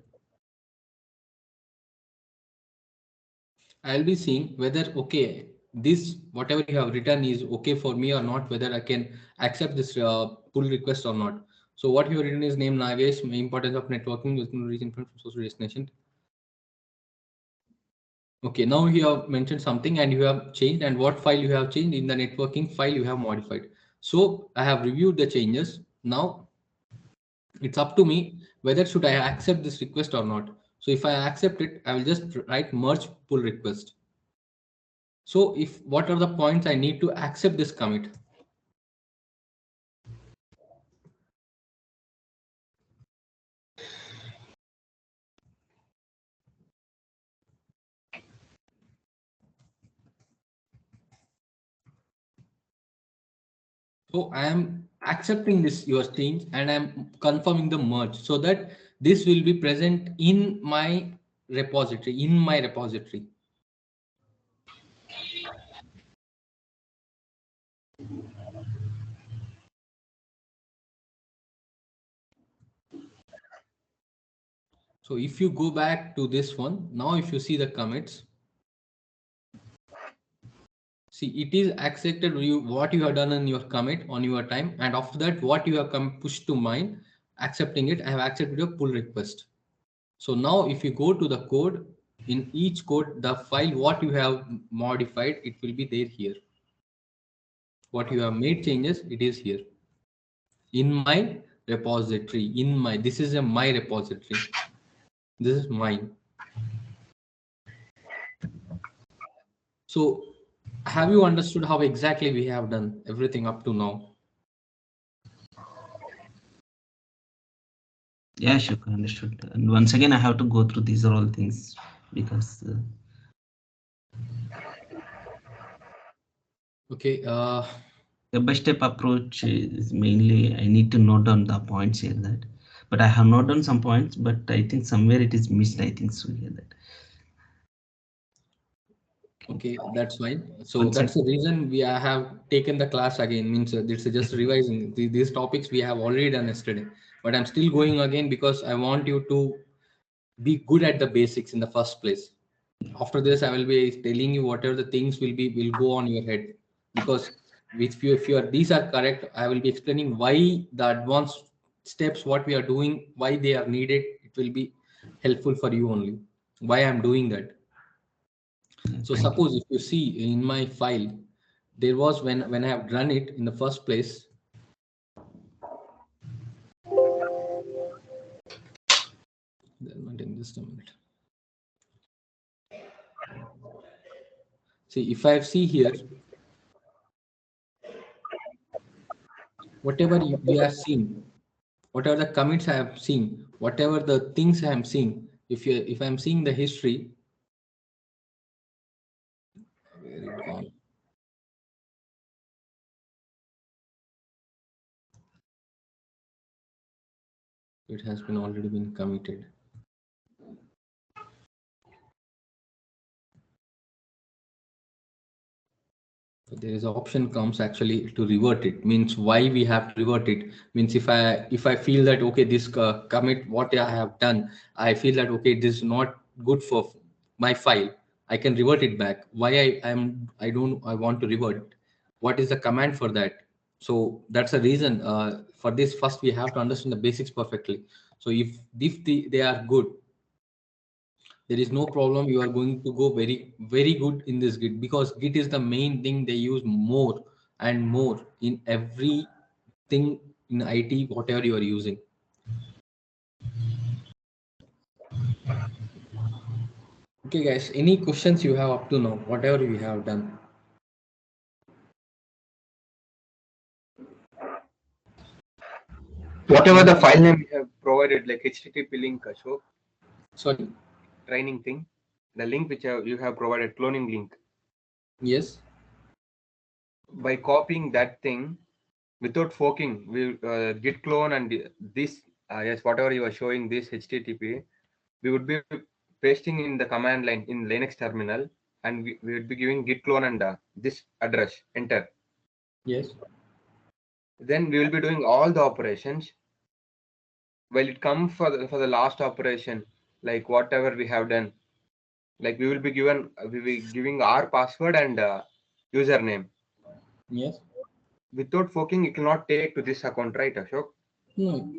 I'll be seeing whether, okay, this whatever you have written is okay for me or not, whether I can accept this pull request or not. So what you have written is name Nagesh, importance of networking with region from source to destination. Okay, now you have mentioned something and you have changed, and what file you have changed in the networking file you have modified. So I have reviewed the changes. Now it's up to me whether should I accept this request or not. So if I accept it, I will just write merge pull request. So if what are the points I need to accept this commit? So I am accepting this your change and I am confirming the merge so that this will be present in my repository. So if you go back to this one, now if you see the commits, see it is accepted what you have done in your commit on your time, and after that what you have pushed to mine, accepting it, I have accepted your pull request. So now if you go to the code, in each code, the file what you have modified, it will be there here. What you have made changes, it is here in my repository. This is my repository. This is mine. So have you understood how exactly we have done everything up to now? Yeah, sure, understood. And once again, I have to go through these are all things because Okay. Step-by-step approach is mainly I need to note down the points here that, but I have noted down some points, but I think somewhere it is missed. I think so here that. Okay, that's fine. So One that's second. the reason we have taken the class again. Means it's just revising these topics we have already done yesterday. But I'm still going again because I want you to be good at the basics in the first place. After this, I will be telling you whatever the things will go on your head. Because if you are these are correct, I will be explaining why the advanced steps what we are doing, why they are needed. It will be helpful for you only. Why I'm doing that. So Thank you. suppose if you see in my file, there was when I have run it in the first place. Just a minute. See, if I see here, whatever we are seeing, whatever the commits I have seen, whatever the things I am seeing, if I'm seeing the history, where it gone? It has been already been committed. So there is an option comes actually to revert it. Means why we have to revert it. Means if I feel that okay, this commit what I have done, I feel that okay, this is not good for my file, I can revert it back. Why I want to revert. What is the command for that? So that's the reason for this. First we have to understand the basics perfectly. So if they are good, there is no problem. You are going to go very good in this Git, because Git is the main thing they use more and more in everything in IT, whatever you are using. Okay guys, any questions you have up to now, whatever we have done? Whatever the file name you have provided, like HTTP link, Ashok, Sorry. training thing, the link which you have provided, cloning link. Yes. By copying that thing without forking, we git clone and this, yes, whatever you are showing this HTTP, we would be pasting in the command line in Linux terminal, and we would be giving git clone and this address, enter. Yes. Then we will be doing all the operations. While it comes for the last operation, like whatever we have done, like we will be giving our password and username. Yes. Without forking, it will not take to this account, right, Ashok? No.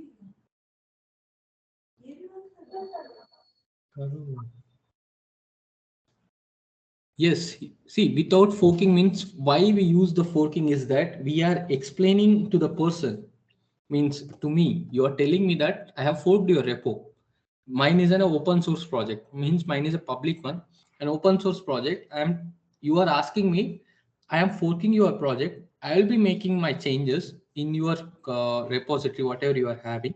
Yes, see, without forking means why we use the forking is that we are explaining to the person. Means to me, you are telling me that I have forked your repo. Mine is an open source project. Means mine is a public one, an open source project. You are asking me, I am forking your project. I will be making my changes in your repository, whatever you are having.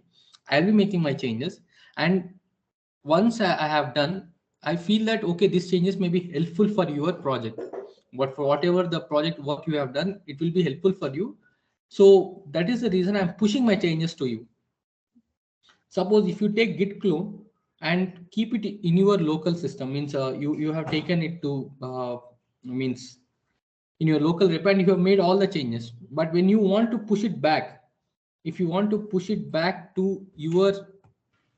I'll be making my changes, and once I have done, I feel that okay, these changes may be helpful for your project. But for whatever the project work you have done, it will be helpful for you. So that is the reason I'm pushing my changes to you. Suppose if you take git clone and keep it in your local system, means you have taken it to means in your local repo and you have made all the changes. But when you want to push it back, if you want to push it back to your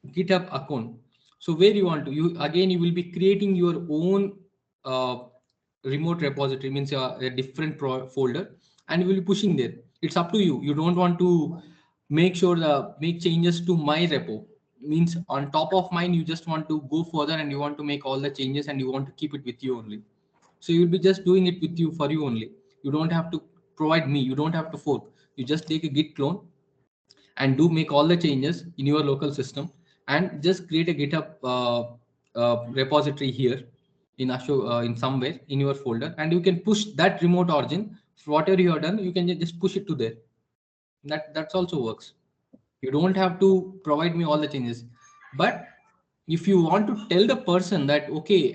GitHub account, so where you want to, you will be creating your own uh, remote repository, means a different folder, and you will be pushing there. It's up to you. You don't want to make changes to my repo, means on top of mine you just want to go further and you want to make all the changes and you want to keep it with you only. So you'll be just doing it with you for you only. You don't have to provide me, you don't have to fork. You just take a git clone and do make all the changes in your local system and just create a GitHub repository here in in somewhere in your folder, and you can push that remote origin. Whatever you have done, you can just push it to there. That's also works. You don't have to provide me all the changes. But if you want to tell the person that okay,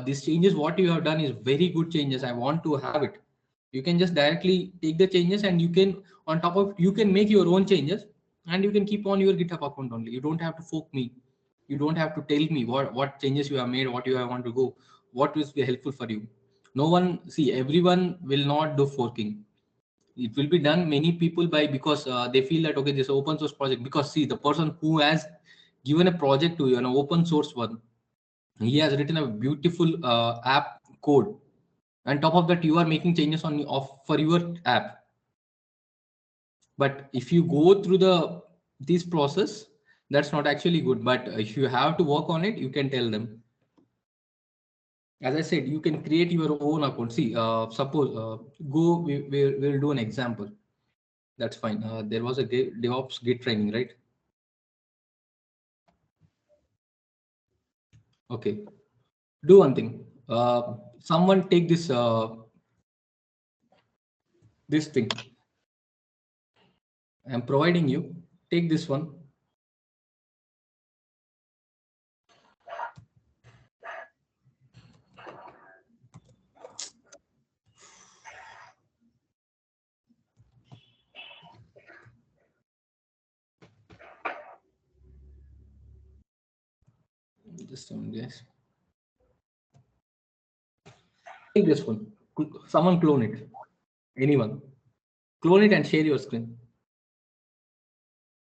this changes what you have done is very good changes, I want to have it, you can just directly take the changes and you can, on top of, you can make your own changes and you can keep on your GitHub account only. You don't have to fork me. You don't have to tell me what changes you have made, what you have want to go, what will be helpful for you. No one, see, everyone will not do forking. It will be done many people by, because they feel that okay, this open source project, because see, the person who has given a project to you, an open source one, he has written a beautiful app code, and top of that you are making changes on for your app. But if you go through this process, that's not actually good. But if you have to work on it, you can tell them. As I said, you can create your own account. See, suppose we'll do an example. That's fine. There was a DevOps Git training, right? Okay. Do one thing. Someone take this thing. I'm providing you. Take this one. Just yes. Take this one. Someone clone it. Anyone. Clone it and share your screen.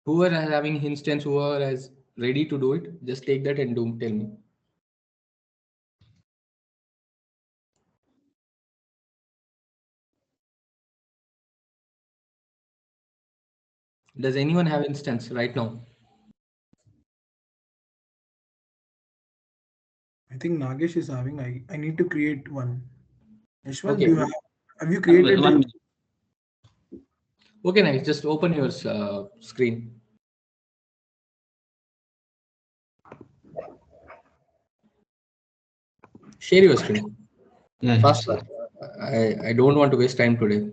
Whoever is having instance, whoever is ready to do it, just take that and tell me. Does anyone have instance right now? I think Nagesh is having. I need to create one. Yashwant, Okay. do you have you created One it? minute. Okay, nice. Just open your screen. Share your screen. Yeah, Fast. yes. I don't want to waste time today.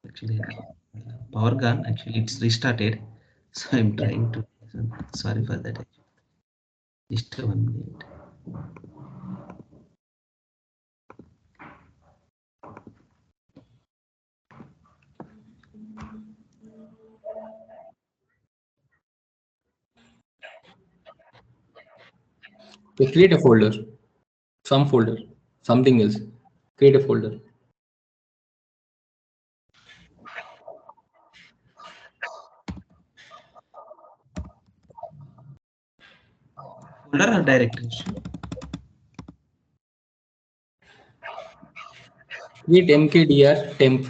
Actually, power gun. Actually, it's restarted, so I'm trying to. Sorry for that. Just 1 minute. Okay, create a folder. Some folder. Something else. Create a folder. Folder or directory? Create mkdir temp.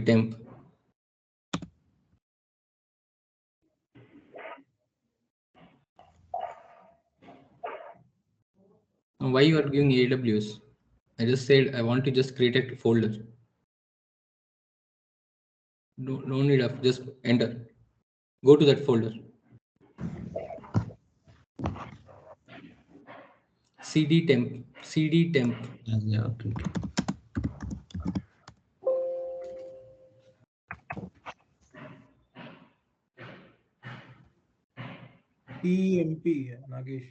temp. Why you are giving AWS? I just said I want to just create a folder. No need of, just enter. Go to that folder. cd temp. Yeah, okay. TMP, Nagesh.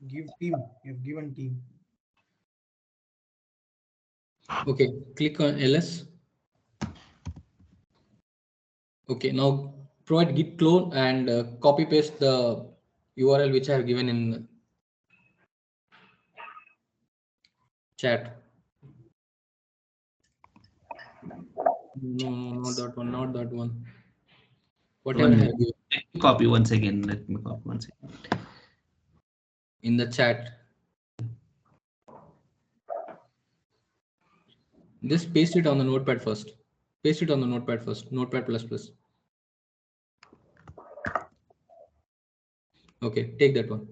Give team. You've given team. Okay, click on ls. Okay, now provide git clone and copy paste the URL which I have given in chat. No, not that one, not that one. Whatever I have given Let me copy once again. Let me copy once again. in the chat. Just paste it on the notepad first. Paste it on the notepad first. Notepad++. Okay, take that one.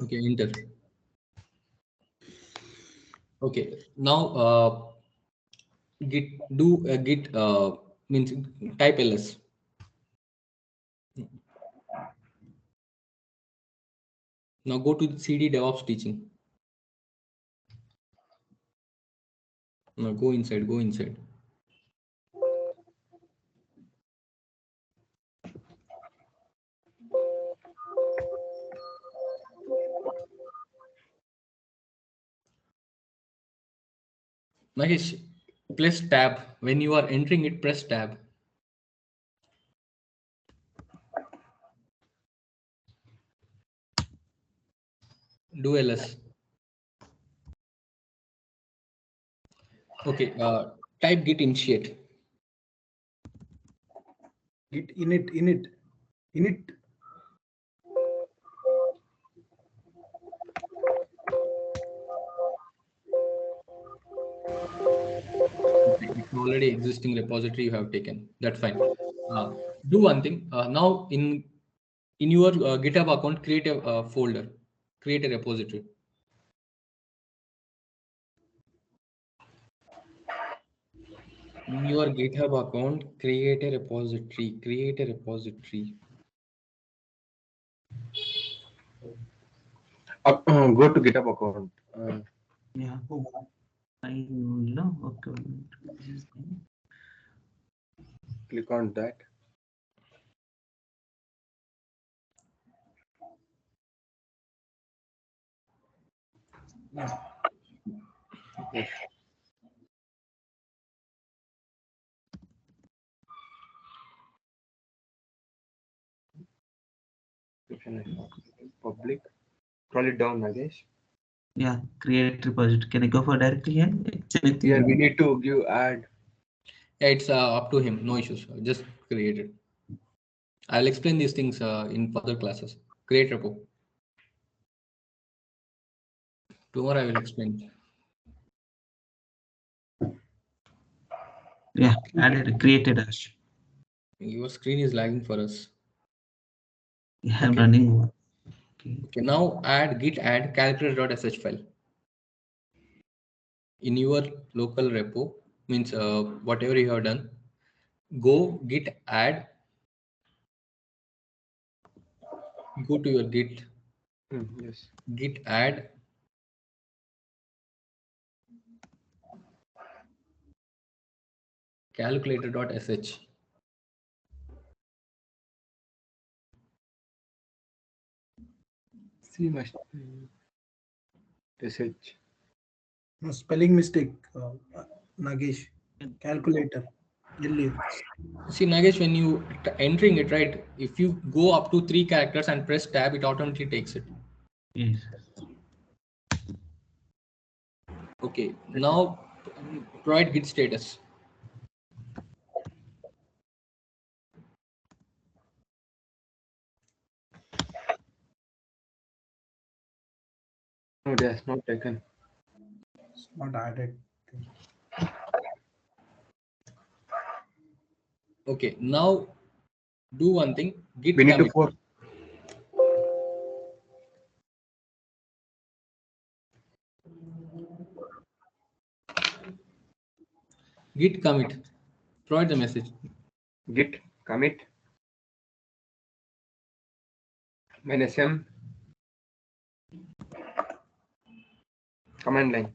Okay, enter. Okay, now git means type ls. Now go to the CD DevOps teaching. Now go inside. Nagesh, press tab. When you are entering it, press tab. Do ls. Okay, type git initiate. Git init. It's already existing repository you have taken. That's fine. Do one thing. Now in your GitHub account, create a folder, create a repository. In your GitHub account, create a repository. Go to GitHub account. Yeah. I know. Okay. Click on that. Yeah. Yes. Public. Scroll it down, Nagesh. Yeah, create repository. Can I go for directly here? It's anything. Yeah, we need to give add. Yeah, it's up to him. No issues. Just create it. I'll explain these things in further classes. Create repo. Tomorrow I will explain. Yeah, added, created Ash. Your screen is lagging for us. Yeah, I'm Okay. running one. Okay, now git add calculator.sh file. In your local repo, means whatever you have done, go git add, go to your git, Yes. git add calculator.sh. See my sh. No, spelling mistake. Nagesh. Calculator. See, Nagesh, when you entering it, right, if you go up to 3 characters and press tab, it automatically takes it. Yes. Okay, now provide git status. No, that's not taken. It's not added. Okay, now do one thing. Git We need commit. to force. Git commit. Provide the message. Git commit -m command line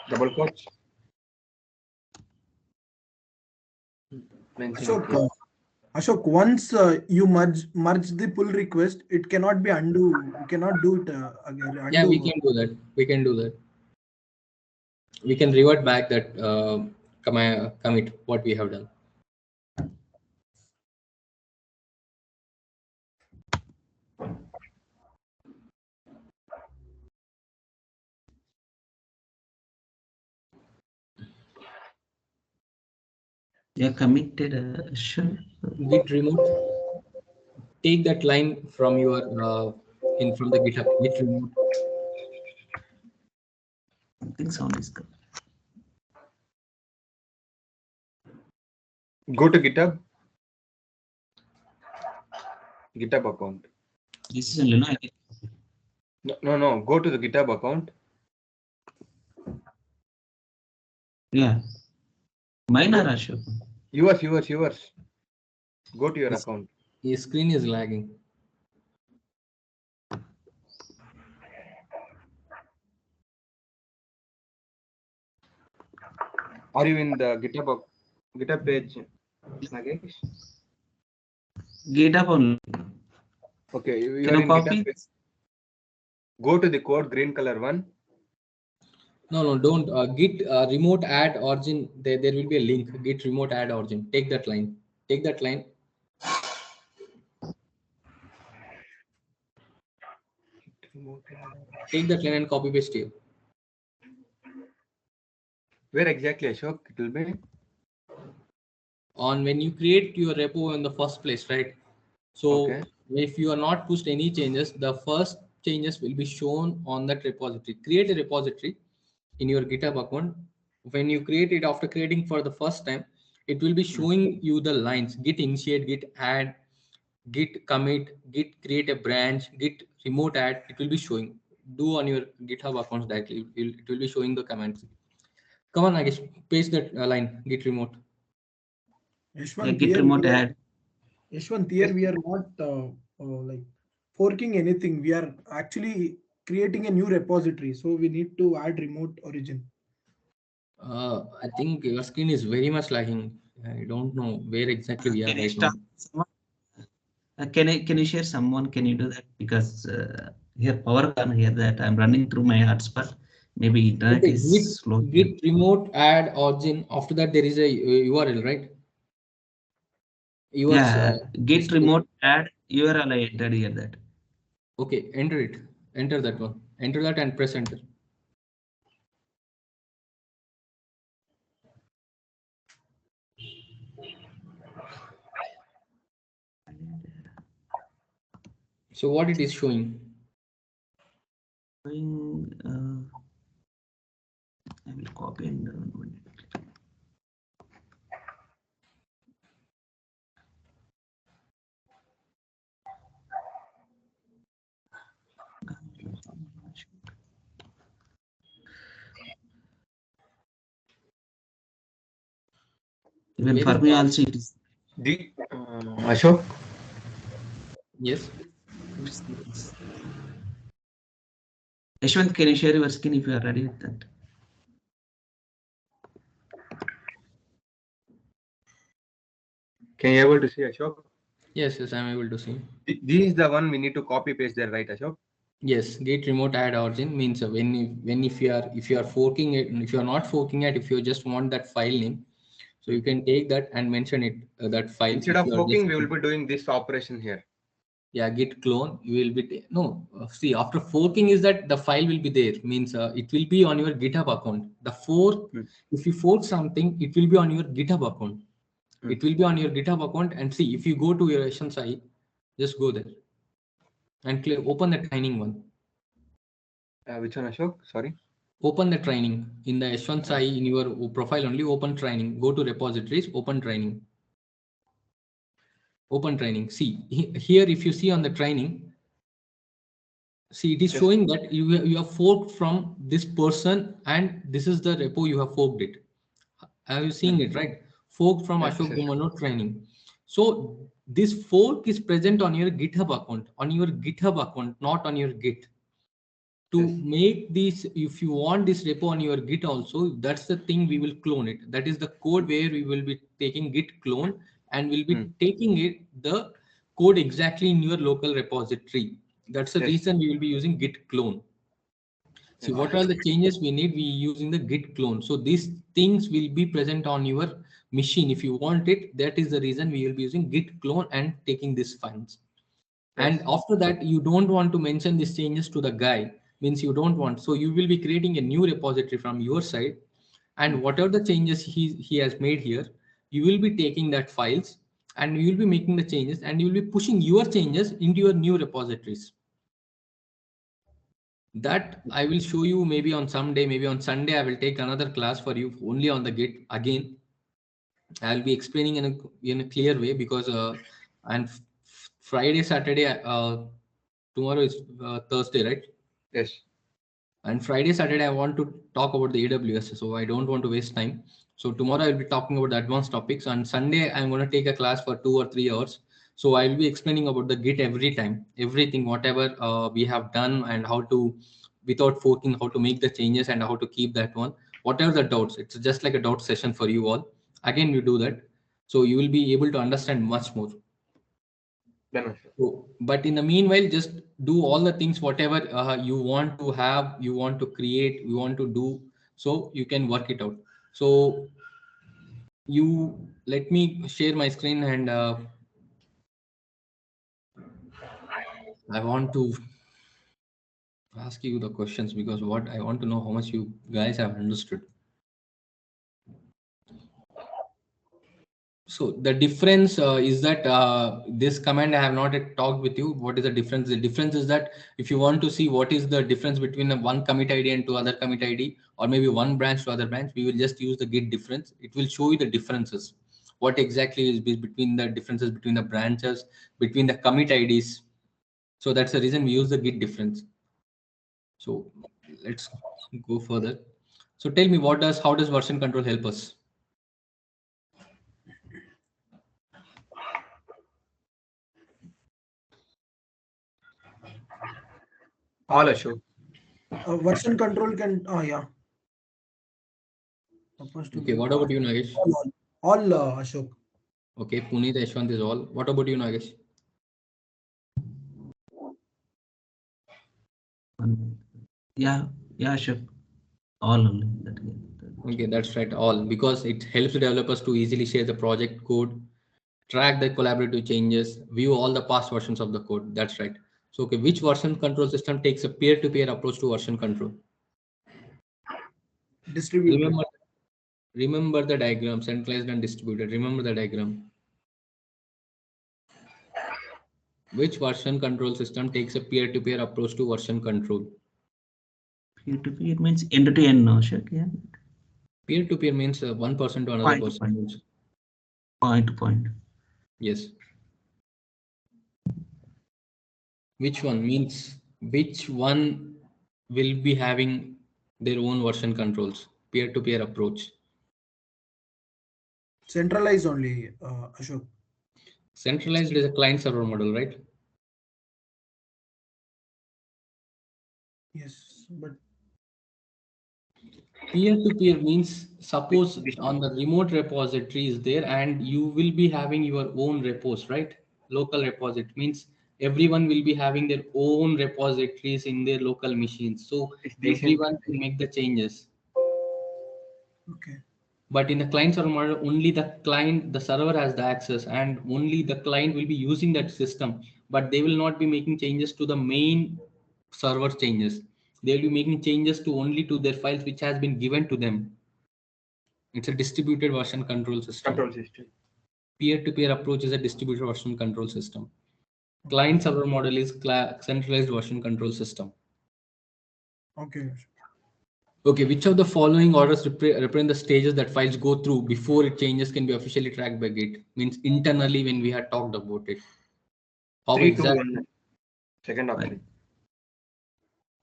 double quotes mention Ashok, it here. Ashok, once you merge the pull request, it cannot be undo. You cannot do it again. Undo. Yeah, we can do that. We can do that. We can revert back that commit what we have done. Yeah, committed. Sure. Git remote. Take that line from your from the GitHub. Git remote. I think sound is good. Go to GitHub. GitHub account. This is a Linux. No. Go to the GitHub account. Yeah. Mine or Ashok? Yours. Go to your account. Your screen is lagging. Are you in the GitHub page, Nagesh? GitHub only. Okay, you Can are you in copy? GitHub page. Go to the code, green color one. No, don't. Git remote add origin. There will be a link. Git remote add origin. Take that line. Take that line. Take that line and copy paste here. Where exactly, Ashok? It will be on when you create your repo in the first place, right? So okay. if you are not pushed any changes, the first changes will be shown on that repository. Create a repository in your GitHub account. When you create it, after creating for the first time, it will be showing you the lines: git initiate, git add, git commit, git create a branch, git remote add. It will be showing. Do on your GitHub accounts directly. It will be showing the commands. Come on, Nagesh, paste that line, git remote. Yeah, Git remote add. Yashwant, here we are not like forking anything. We are actually creating a new repository. So we need to add remote origin. I think your screen is very much lagging. I don't know where exactly we are Can you right now. start? Someone? Can you share someone? Can you do that? Because here power gone here that I'm running through my hotspot. Maybe internet Okay, is slow. git remote add origin. After that, there is a URL, right? Yeah, Git display. remote add URL I entered here that. Okay, enter it. Enter that one. Enter that and press enter. So what it is showing? I will copy and even Where for is me the also it is. The Ashok. yes? Yashwant, can you share your screen if you are ready with that? Can you able to see, Ashok? Yes, I'm able to see. This is the one we need to copy paste there, right, Ashok? Yes, git remote add origin means when if you are forking it, if you are not forking it, if you just want that file name, so you can take that and mention it that file. Instead of forking, we will be doing this operation here. Yeah, git clone. You will be see, after forking is that the file will be there, means it will be on your GitHub account. The fork, if you fork something, it will be on your GitHub account. It will be on your GitHub account. And see, if you go to your SNSI, just go there and open the training one. Which one, Ashok? Sorry. Open the training in the SNSI in your profile only. Open training. Go to repositories. Open training. Open training. See here, if you see on the training, see it is showing that you have forked from this person, and this is the repo you have forked it. Have you seen it, right? Forked from Ashok Gumano training. So this fork is present on your GitHub account, not on your Git. To Yes. make this, if you want this repo on your Git also, that's the thing, we will clone it. That is the code where we will be taking Git clone and we'll be taking it, the code exactly in your local repository. That's the Yes. reason we will be using Git clone. See, Yes. what are the changes we need? We using the Git clone. So these things will be present on your machine. If you want it, that is the reason we will be using Git clone and taking these files. And Yes. after that, you don't want to mention these changes to the guy, means you don't want. So you will be creating a new repository from your side. And whatever the changes he has made here, you will be taking that files and you will be making the changes and you will be pushing your changes into your new repositories. That I will show you maybe on some day, maybe on Sunday, I will take another class for you only on the Git. Again, I'll be explaining in a clear way because and Friday, Saturday, tomorrow is Thursday, right? Yes. And Friday, Saturday, I want to talk about the AWS, so I don't want to waste time. So tomorrow I'll be talking about the advanced topics. On Sunday, I'm going to take a class for 2 or 3 hours. So I'll be explaining about the Git every time, everything, whatever we have done and how to, without forking, how to make the changes and how to keep that one. Whatever the doubts, it's just like a doubt session for you all. Again, we do that. So you will be able to understand much more. So, but in the meanwhile, just do all the things, whatever you want to have, you want to create, you want to do, so you can work it out. So you let me share my screen and I want to ask you the questions because what I want to know how much you guys have understood. So the difference is that this command I have not yet talked with you. What is the difference? The difference is that if you want to see what is the difference between the one commit ID and two other commit ID, or maybe one branch to other branch, we will just use the git difference. It will show you the differences. What exactly is between the differences between the branches, between the commit IDs. So that's the reason we use the git difference. So let's go further. So tell me, how does version control help us? All Ashok. Version control can, yeah. Supposed to Okay, be what about you, Nagesh? all Ashok. Okay, Puneet, Yashwant is all. What about you, Nagesh? Yeah, sure. All only. Okay, that's right. All, because it helps developers to easily share the project code, track the collaborative changes, view all the past versions of the code. That's right. So, okay, which version control system takes a peer-to-peer approach to version control? Distributed. Remember the diagram, centralized and distributed. Remember the diagram. Which version control system takes a peer-to-peer approach to version control? Peer-to-peer means end-to-end, no, sure. Yeah. Peer-to-peer means one person to another person. Point to point. Yes. Which one means which one will be having their own version controls? Peer-to-peer approach. Centralized only, Ashok. Centralized is a client server model, right? Yes, but Peer-to-peer means suppose on the remote repository is there and you will be having your own repos, right? Local repository means everyone will be having their own repositories in their local machines. So It's everyone decent. can make the changes. okay. But in the client server model, only the server has the access and only the client will be using that system, but they will not be making changes to the main server changes. They will be making changes to only to their files which has been given to them. It's a distributed version control system. Control system. Peer-to-peer approach is a distributed version control system. Client server model is centralized version control system. Okay. Okay, which of the following orders represent the stages that files go through before it changes can be officially tracked by Git? Means internally when we had talked about it. How 3, 2, exactly? 1. Second option.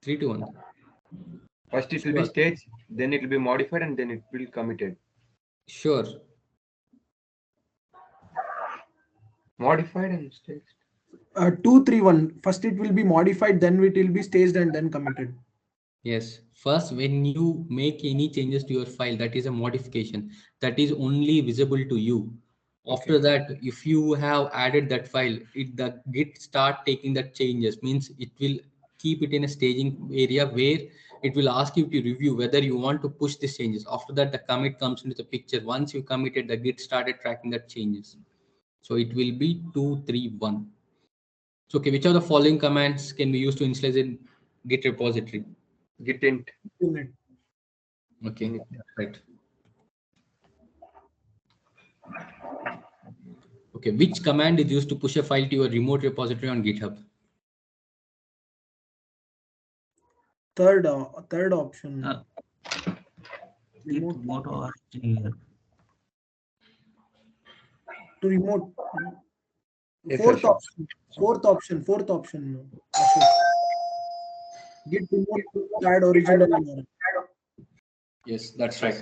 3 to 1. First it will be staged, then it will be modified, and then it will be committed. Sure. Modified and staged. 2, 3, 1. First it will be modified, then it will be staged and then committed. Yes. First, when you make any changes to your file, that is a modification that is only visible to you. After Okay. that, if you have added that file, the Git start taking that changes, means it will keep it in a staging area where it will ask you to review whether you want to push these changes. After that, the commit comes into the picture. Once you committed, the Git started tracking that changes. So it will be 2, 3, 1. So okay, which of the following commands can be used to initialize in Git repository? Git int. Unit. Okay, Init. right. Okay, which command is used to push a file to your remote repository on GitHub? Third option. Git Remote go to origin here. to remote. Yes, Fourth Ashok. option. Fourth option. Ashok. Git remote to add original URL. Yes, that's right.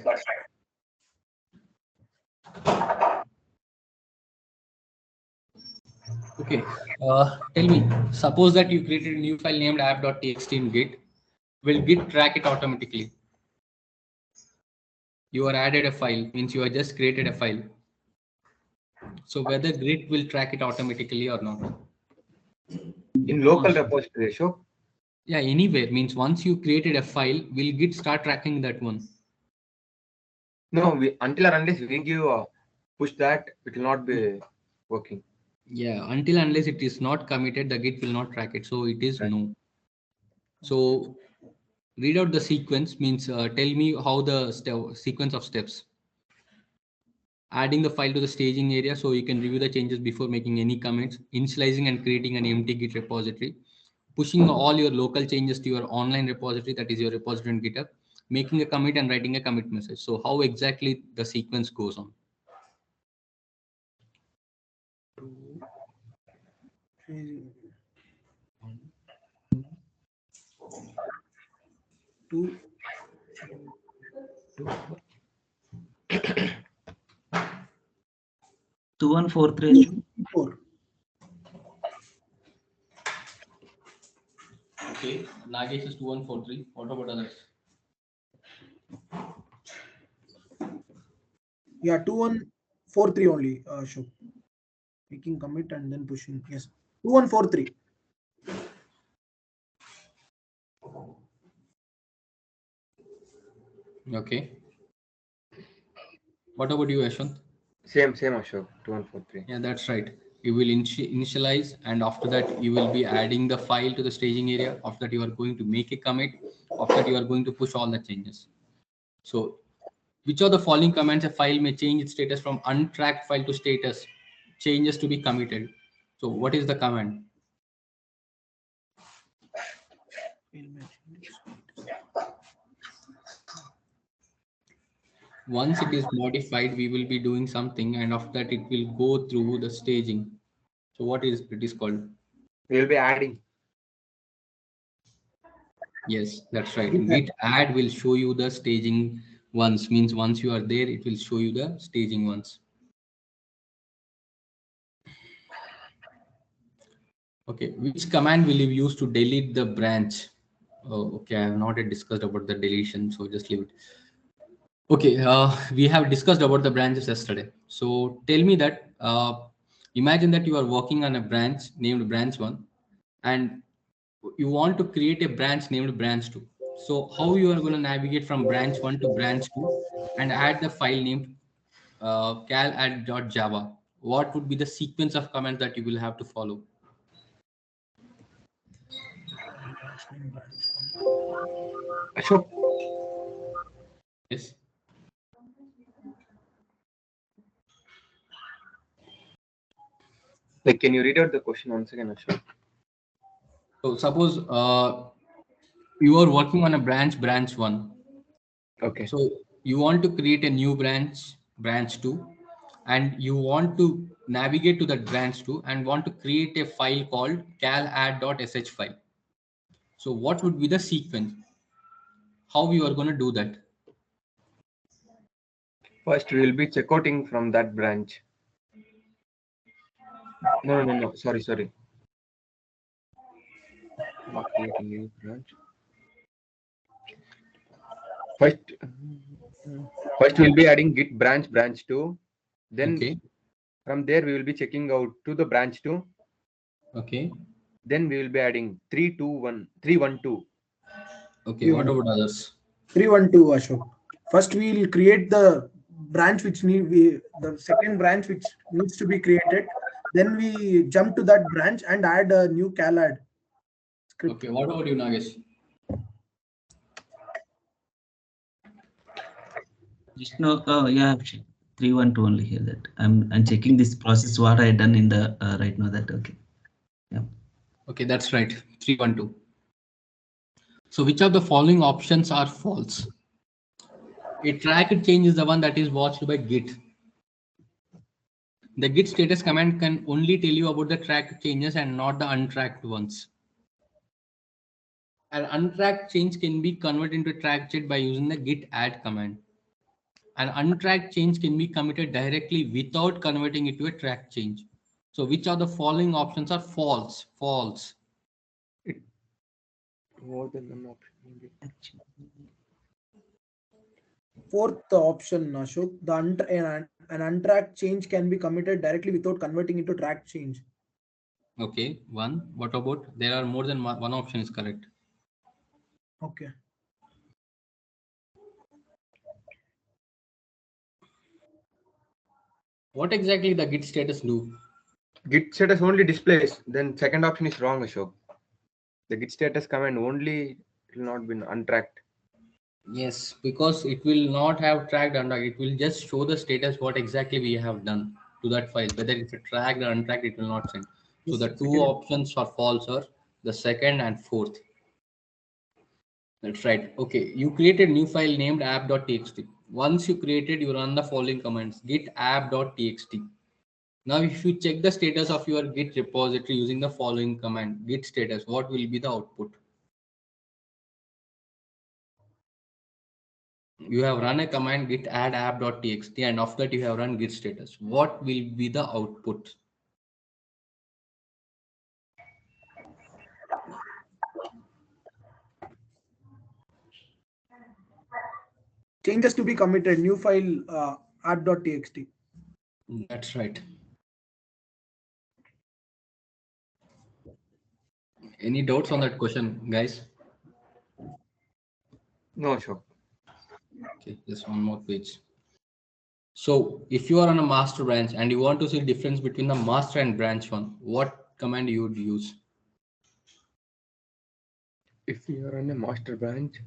Okay, tell me, suppose that you created a new file named app.txt in Git. Will Git track it automatically? You are added a file, means you have just created a file. So whether Git will track it automatically or not? In local repository, Ashok. Yeah, anywhere, means once you created a file, will Git start tracking that one? No, until or unless we give push that, it will not be working. Yeah, until unless it is not committed, the Git will not track it. So it is Right. no. So read out the sequence, means tell me how the sequence of steps. Adding the file to the staging area so you can review the changes before making any comments. Initializing and creating an empty Git repository. Pushing all your local changes to your online repository, that is your repository in GitHub. Making a commit and writing a commit message. So how exactly the sequence goes on? 2, 3, 2, 2143. 4. Okay, Nagesh is 2143. What about others? Yeah, 2143 only. Ashok. Making commit and then pushing. Yes. 2143. Okay. What about you, Ashwant? Same Ashok. 2143. Yeah, that's right. You will initialize, and after that, you will be adding the file to the staging area. After that, you are going to make a commit. After that, you are going to push all the changes. So, which of the following commands a file may change its status from untracked file to status changes to be committed? So, what is the command? Once it is modified, we will be doing something, and after that, it will go through the staging. So, what is it is called? We will be adding. Yes, that's right. Git add will show you the staging once, means once you are there, it will show you the staging once. Okay, which command will you use to delete the branch? Oh, okay, I have not yet discussed about the deletion, so just leave it. Okay, we have discussed about the branches yesterday. So tell me that, imagine that you are working on a branch named branch 1, and you want to create a branch named branch 2. So how you are going to navigate from branch 1 to branch 2 and add the file named cal add.java? What would be the sequence of commands that you will have to follow? Ashok, Yes. like, can you read out the question once again, Ashok? So suppose you are working on a branch 1. Okay. So you want to create a new branch 2, and you want to navigate to that branch 2 and want to create a file called cal_add.sh file. So what would be the sequence? How you are going to do that? First, we will be checkouting from that branch. No. Sorry. Not creating new branch. First we'll be adding git branch 2. Then Okay. from there we will be checking out to the branch 2. Okay. Then we will be adding 312. Okay. What about others? 312, Ashok. First, we will create the branch the second branch which needs to be created. Then we jump to that branch and add a new calad script. Okay. What about you, Nagesh? Just no, yeah, 312 only here. That I'm checking this process what I done in the right now. That okay. Yeah. Okay, that's right. 312. So which of the following options are false? A tracked change is the one that is watched by Git. The git status command can only tell you about the tracked changes and not the untracked ones. An untracked change can be converted into a tracked change by using the git add command. An untracked change can be committed directly without converting it to a tracked change. So which of the following options are false? False. More than one option. Fourth option, Ashok, an untracked change can be committed directly without converting into tracked change. Okay, one. What about? There are more than one option is correct. Okay. What exactly the git status do? Git status only displays. Then second option is wrong, Ashok. The git status command only will not be untracked. Yes, because it will not have tracked untracked. It will just show the status what exactly we have done to that file. Whether it's a tracked or untracked, it will not send. So the two options are false, or the second and fourth. That's right. Okay, you created a new file named app.txt. Once you created, you run the following commands: git app.txt. Now, if you check the status of your git repository using the following command, git status, what will be the output? You have run a command git add app.txt, and after that you have run git status. What will be the output? Changes to be committed, new file app.txt. That's right. Any doubts on that question, guys? No, sure. Okay, just one more page. So if you are on a master branch and you want to see difference between the master and branch one, what command you would use? If you are on a master branch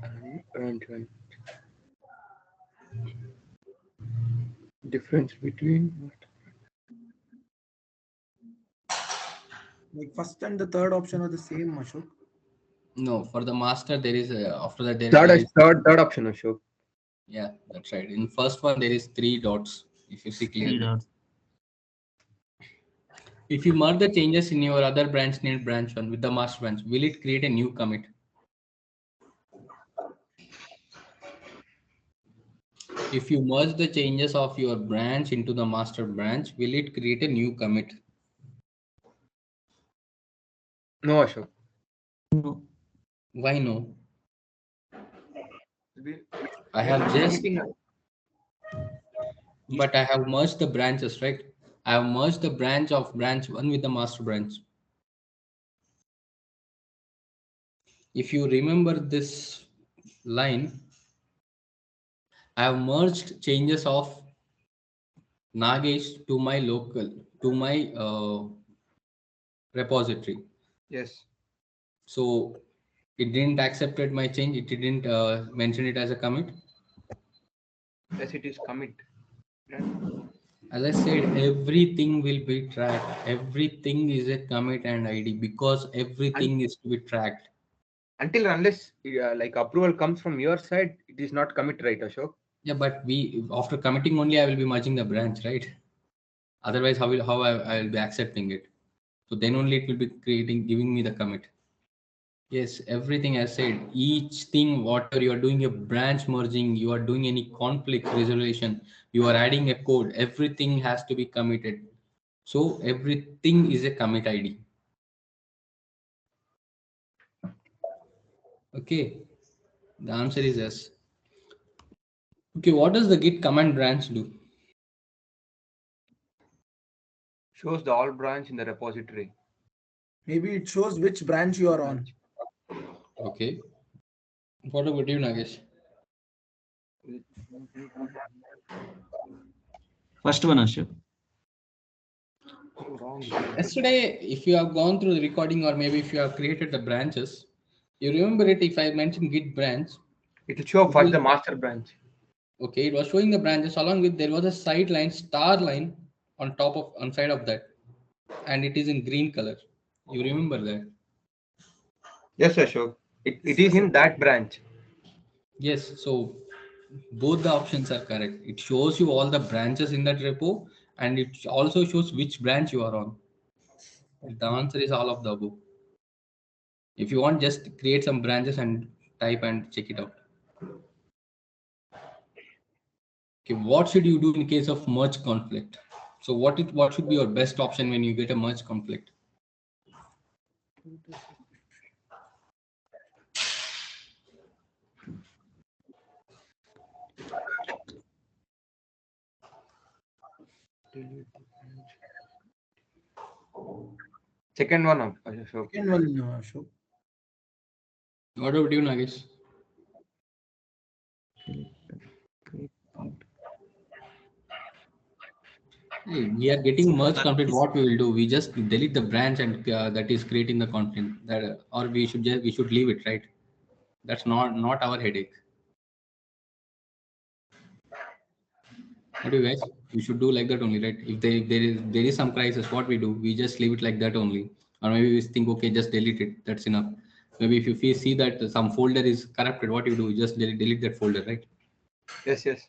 and branch one, difference between what? Like first and the third option are the same, Ashok. No, for the master there is after that Third option, Ashok. Yeah, that's right. In first one there is 3 dots. If you see clearly. 3 dots. If you merge the changes in your other branch named branch one with the master branch, will it create a new commit? If you merge the changes of your branch into the master branch, will it create a new commit? No, Ashok. No. Why no? I We are have not just, committing. but I have merged the branches, right? I have merged the branch of branch one with the master branch. If you remember this line, I have merged changes of Nagesh to my repository. Yes. So it didn't accepted my change. It didn't mention it as a commit. Yes, it is commit. As I said, everything will be tracked. Everything is a commit and ID because everything is to be tracked. Until unless like approval comes from your side, it is not commit, right, Ashok? Yeah, but after committing only I will be merging the branch, right? Otherwise, how I will be accepting it? So then only it will be giving me the commit. Yes, everything I said, each thing, whatever you are doing a branch merging, you are doing any conflict resolution, you are adding a code, everything has to be committed. So everything is a commit ID. Okay. The answer is yes. Okay, what does the git command branch do? Shows the all branch in the repository. Maybe it shows which branch you are on. Okay. What about you, Nagesh? First one, Ashok. Yesterday, if you have gone through the recording or maybe if you have created the branches, you remember it if I mentioned git branch. It will show first the master branch. Okay, it was showing the branches along with there was a side line, star line on side of that, and it is in green color. You remember that? Yes, Ashok. It is in that branch. Yes, so both the options are correct. It shows you all the branches in that repo and it also shows which branch you are on. The answer is all of the above. If you want, just create some branches and type and check it out. Okay, what should you do in case of merge conflict? So what should be your best option when you get a merge conflict? Second one, Ashok. Second one, Ashok. What about you, Nagesh? Hey, we are getting merge conflict. What we will do? We just delete the branch and that is creating the conflict. That or we should leave it, right? That's not our headache. What do you guys? We should do like that only, right? If there is some crisis, what we do? We just leave it like that only, or maybe we think, okay, just delete it. That's enough. Maybe if you see that some folder is corrupted, what you do? You just delete that folder, right? Yes, yes.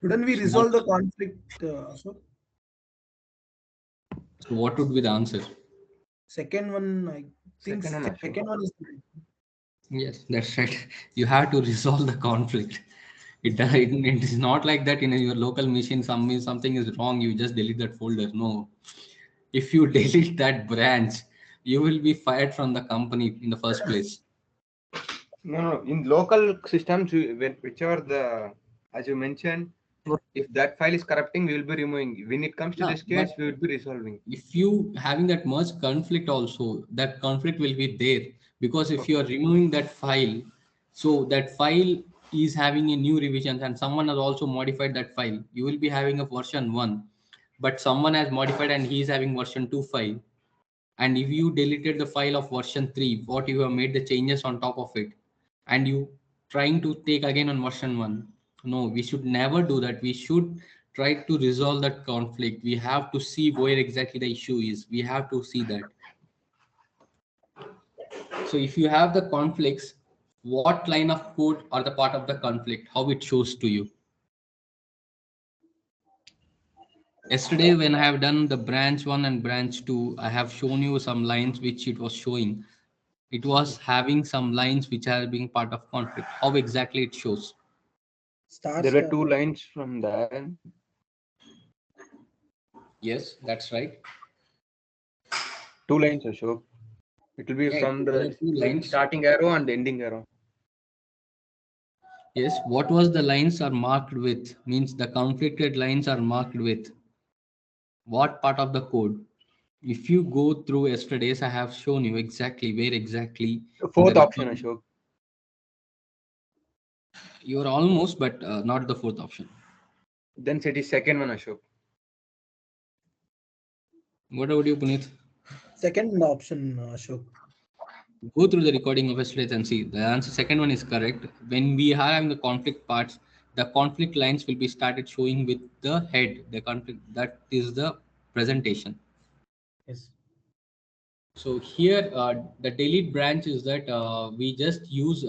Shouldn't we resolve the conflict, Ashok? So what would be the answer? Second one, I think Second second one is. Yes, that's right. You have to resolve the conflict. It is not like that in your local machine. Something is wrong. You just delete that folder. No, if you delete that branch, you will be fired from the company in the first place. No. In local systems, whichever as you mentioned, if that file is corrupting, we will be removing. When it comes to Yeah, this case, but we will be resolving. if you having that merge conflict also, that conflict will be there because if you are removing that file, so that file is having a new revisions and someone has also modified that file. You will be having a version 1, but someone has modified and he is having version 2 file. And if you deleted the file of version 3, what you have made the changes on top of it, and you trying to take again on version 1, no, we should never do that. We should try to resolve that conflict. We have to see where exactly the issue is. We have to see that. So if you have the conflicts, what line of code are the part of the conflict, how it shows to you? Yesterday when I have done the branch 1 and branch 2, I have shown you some lines which it was showing. It was having some lines which are being part of conflict. How exactly it shows? There were 2 lines from there. Yes, that's right. 2 lines, Ashok. It will be Yeah, from there are the 2 lines. starting arrow and the ending arrow. Yes, what was the lines are marked with? Means the conflicted lines are marked with what part of the code? If you go through yesterday's, I have shown you exactly where exactly The in the fourth option, record. Ashok. You are almost, but not the fourth option. Then it is second one, Ashok. What about you, Puneet? Second option, Ashok. Go through the recording of yesterday's and see the answer. Second one is correct. When we are having the conflict parts, the conflict lines will be started showing with the head. The conflict that is the presentation. Yes. So here, the delete branch is that we just use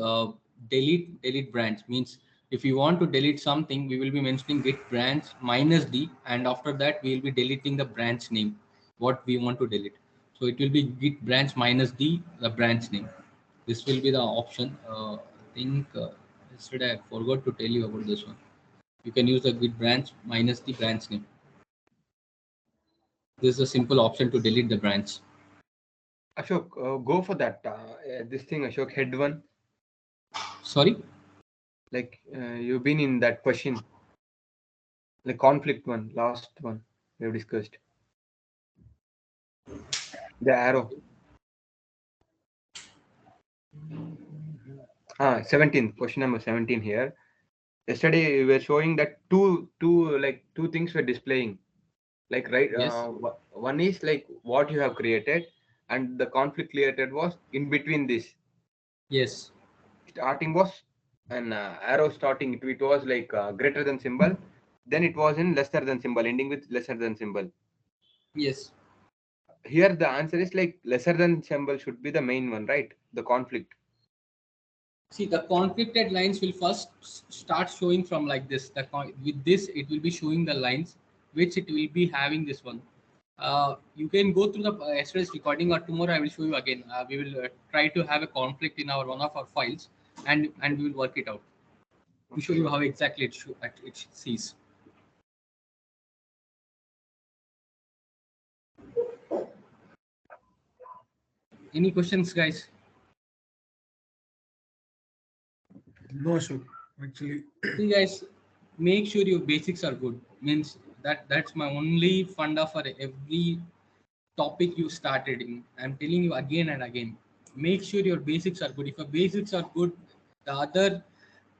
delete branch. Means if you want to delete something, we will be mentioning git branch minus d, and after that we will be deleting the branch name, what we want to delete. So it will be git branch minus d, the branch name. This will be the option. I think yesterday I forgot to tell you about this one. You can use the git branch minus the branch name. This is a simple option to delete the branch. Ashok, go for that. This thing, Ashok, head one. Sorry? Like you've been in that question, the conflict one, last one we have discussed. The arrow. 17th, question number 17 here. Yesterday we were showing that two things were displaying. Like, right, Yes. one is like what you have created, and the conflict created was in between this. Yes. Starting was an arrow starting, it was like greater than symbol, then it was in lesser than symbol, ending with lesser than symbol. Yes. Here the answer is like lesser than symbol should be the main one, right? The conflict. See, the conflicted lines will first start showing from like this. With this, it will be showing the lines, which it will be having this one. You can go through the yesterday's recording, or tomorrow I will show you again. We will try to have a conflict in our one of our files, and we will work it out to show you how exactly it sees. Any questions, guys? No, Ashok. Actually, See, guys, make sure your basics are good. Means that's my only funda for every topic you started in. I'm telling you again and again. Make sure your basics are good. If your basics are good, the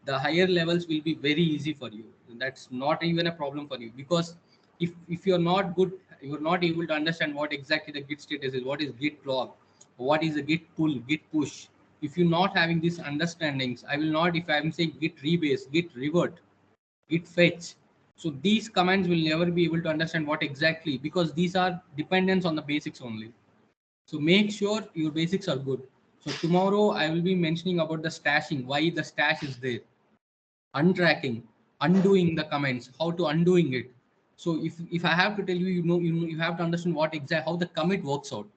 higher levels will be very easy for you. That's not even a problem for you, because if you're not good, you're not able to understand what exactly the git status is, what is git log, what is a git pull, git push. If you're not having these understandings, I will not, if I'm saying git rebase, git revert, git fetch, so these commands will never be able to understand what exactly, because these are dependents on the basics only. So make sure your basics are good. So tomorrow I will be mentioning about the stashing, why the stash is there, untracking, undoing the comments, how to undoing it. So if I have to tell you, you have to understand what exact how the commit works out.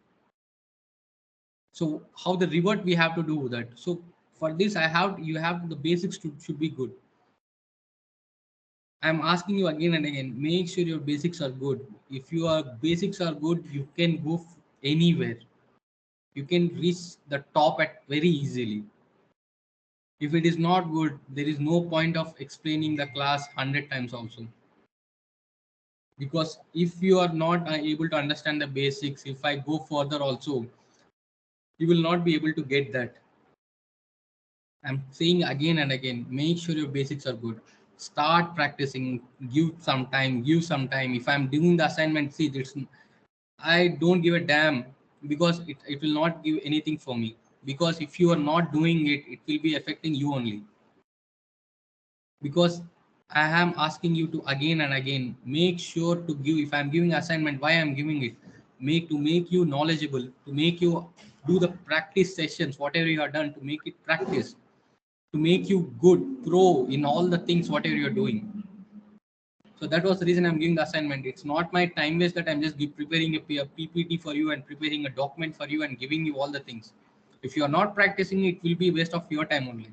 So how the revert we have to do that. So for this, you have the basics should be good. I'm asking you again and again, make sure your basics are good. If your basics are good, you can go anywhere. You can reach the top at very easily. If it is not good, there is no point of explaining the class 100 times also. Because if you are not able to understand the basics, if I go further also, you will not be able to get that. I'm saying again and again, make sure your basics are good. Start practicing, give some time. If I'm doing the assignment, see, I don't give a damn, because it will not give anything for me. Because if you are not doing it, it will be affecting you only. Because I am asking you to again and again, make sure to give, if I'm giving assignment, why I'm giving it? To make you knowledgeable, to make you do the practice sessions, whatever you have done, to make it practice, to make you good, pro in all the things, whatever you're doing. So that was the reason I'm giving the assignment. It's not my time waste that I'm just preparing a PPT for you and preparing a document for you and giving you all the things. If you are not practicing, it will be waste of your time only.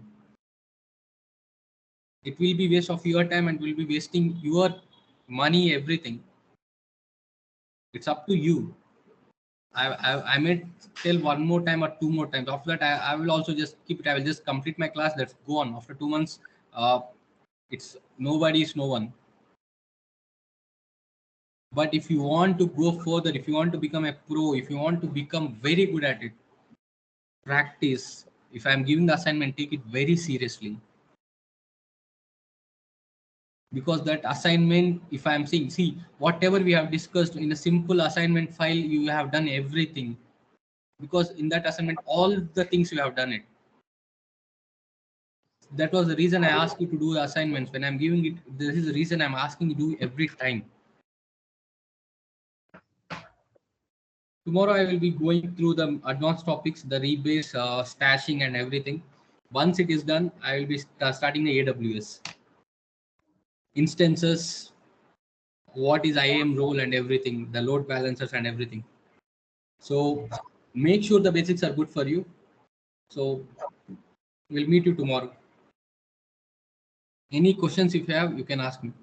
It will be waste of your time and will be wasting your money, everything. It's up to you. I may tell one more time or two more times. After that, I will also just keep it. I will just complete my class. Let's go on. After 2 months, it's nobody is no one. But if you want to go further, if you want to become a pro, if you want to become very good at it, practice. If I'm giving the assignment, take it very seriously. Because that assignment, if I'm saying, see, whatever we have discussed in a simple assignment file, you have done everything. Because in that assignment, all the things you have done it. That was the reason I asked you to do the assignments. When I'm giving it, this is the reason I'm asking you to do every time. Tomorrow I will be going through the advanced topics, the rebase, stashing and everything. Once it is done, I will be starting the AWS. Instances, what is IAM role and everything, the load balancers and everything. So make sure the basics are good for you. So we'll meet you tomorrow. Any questions if you have, you can ask me.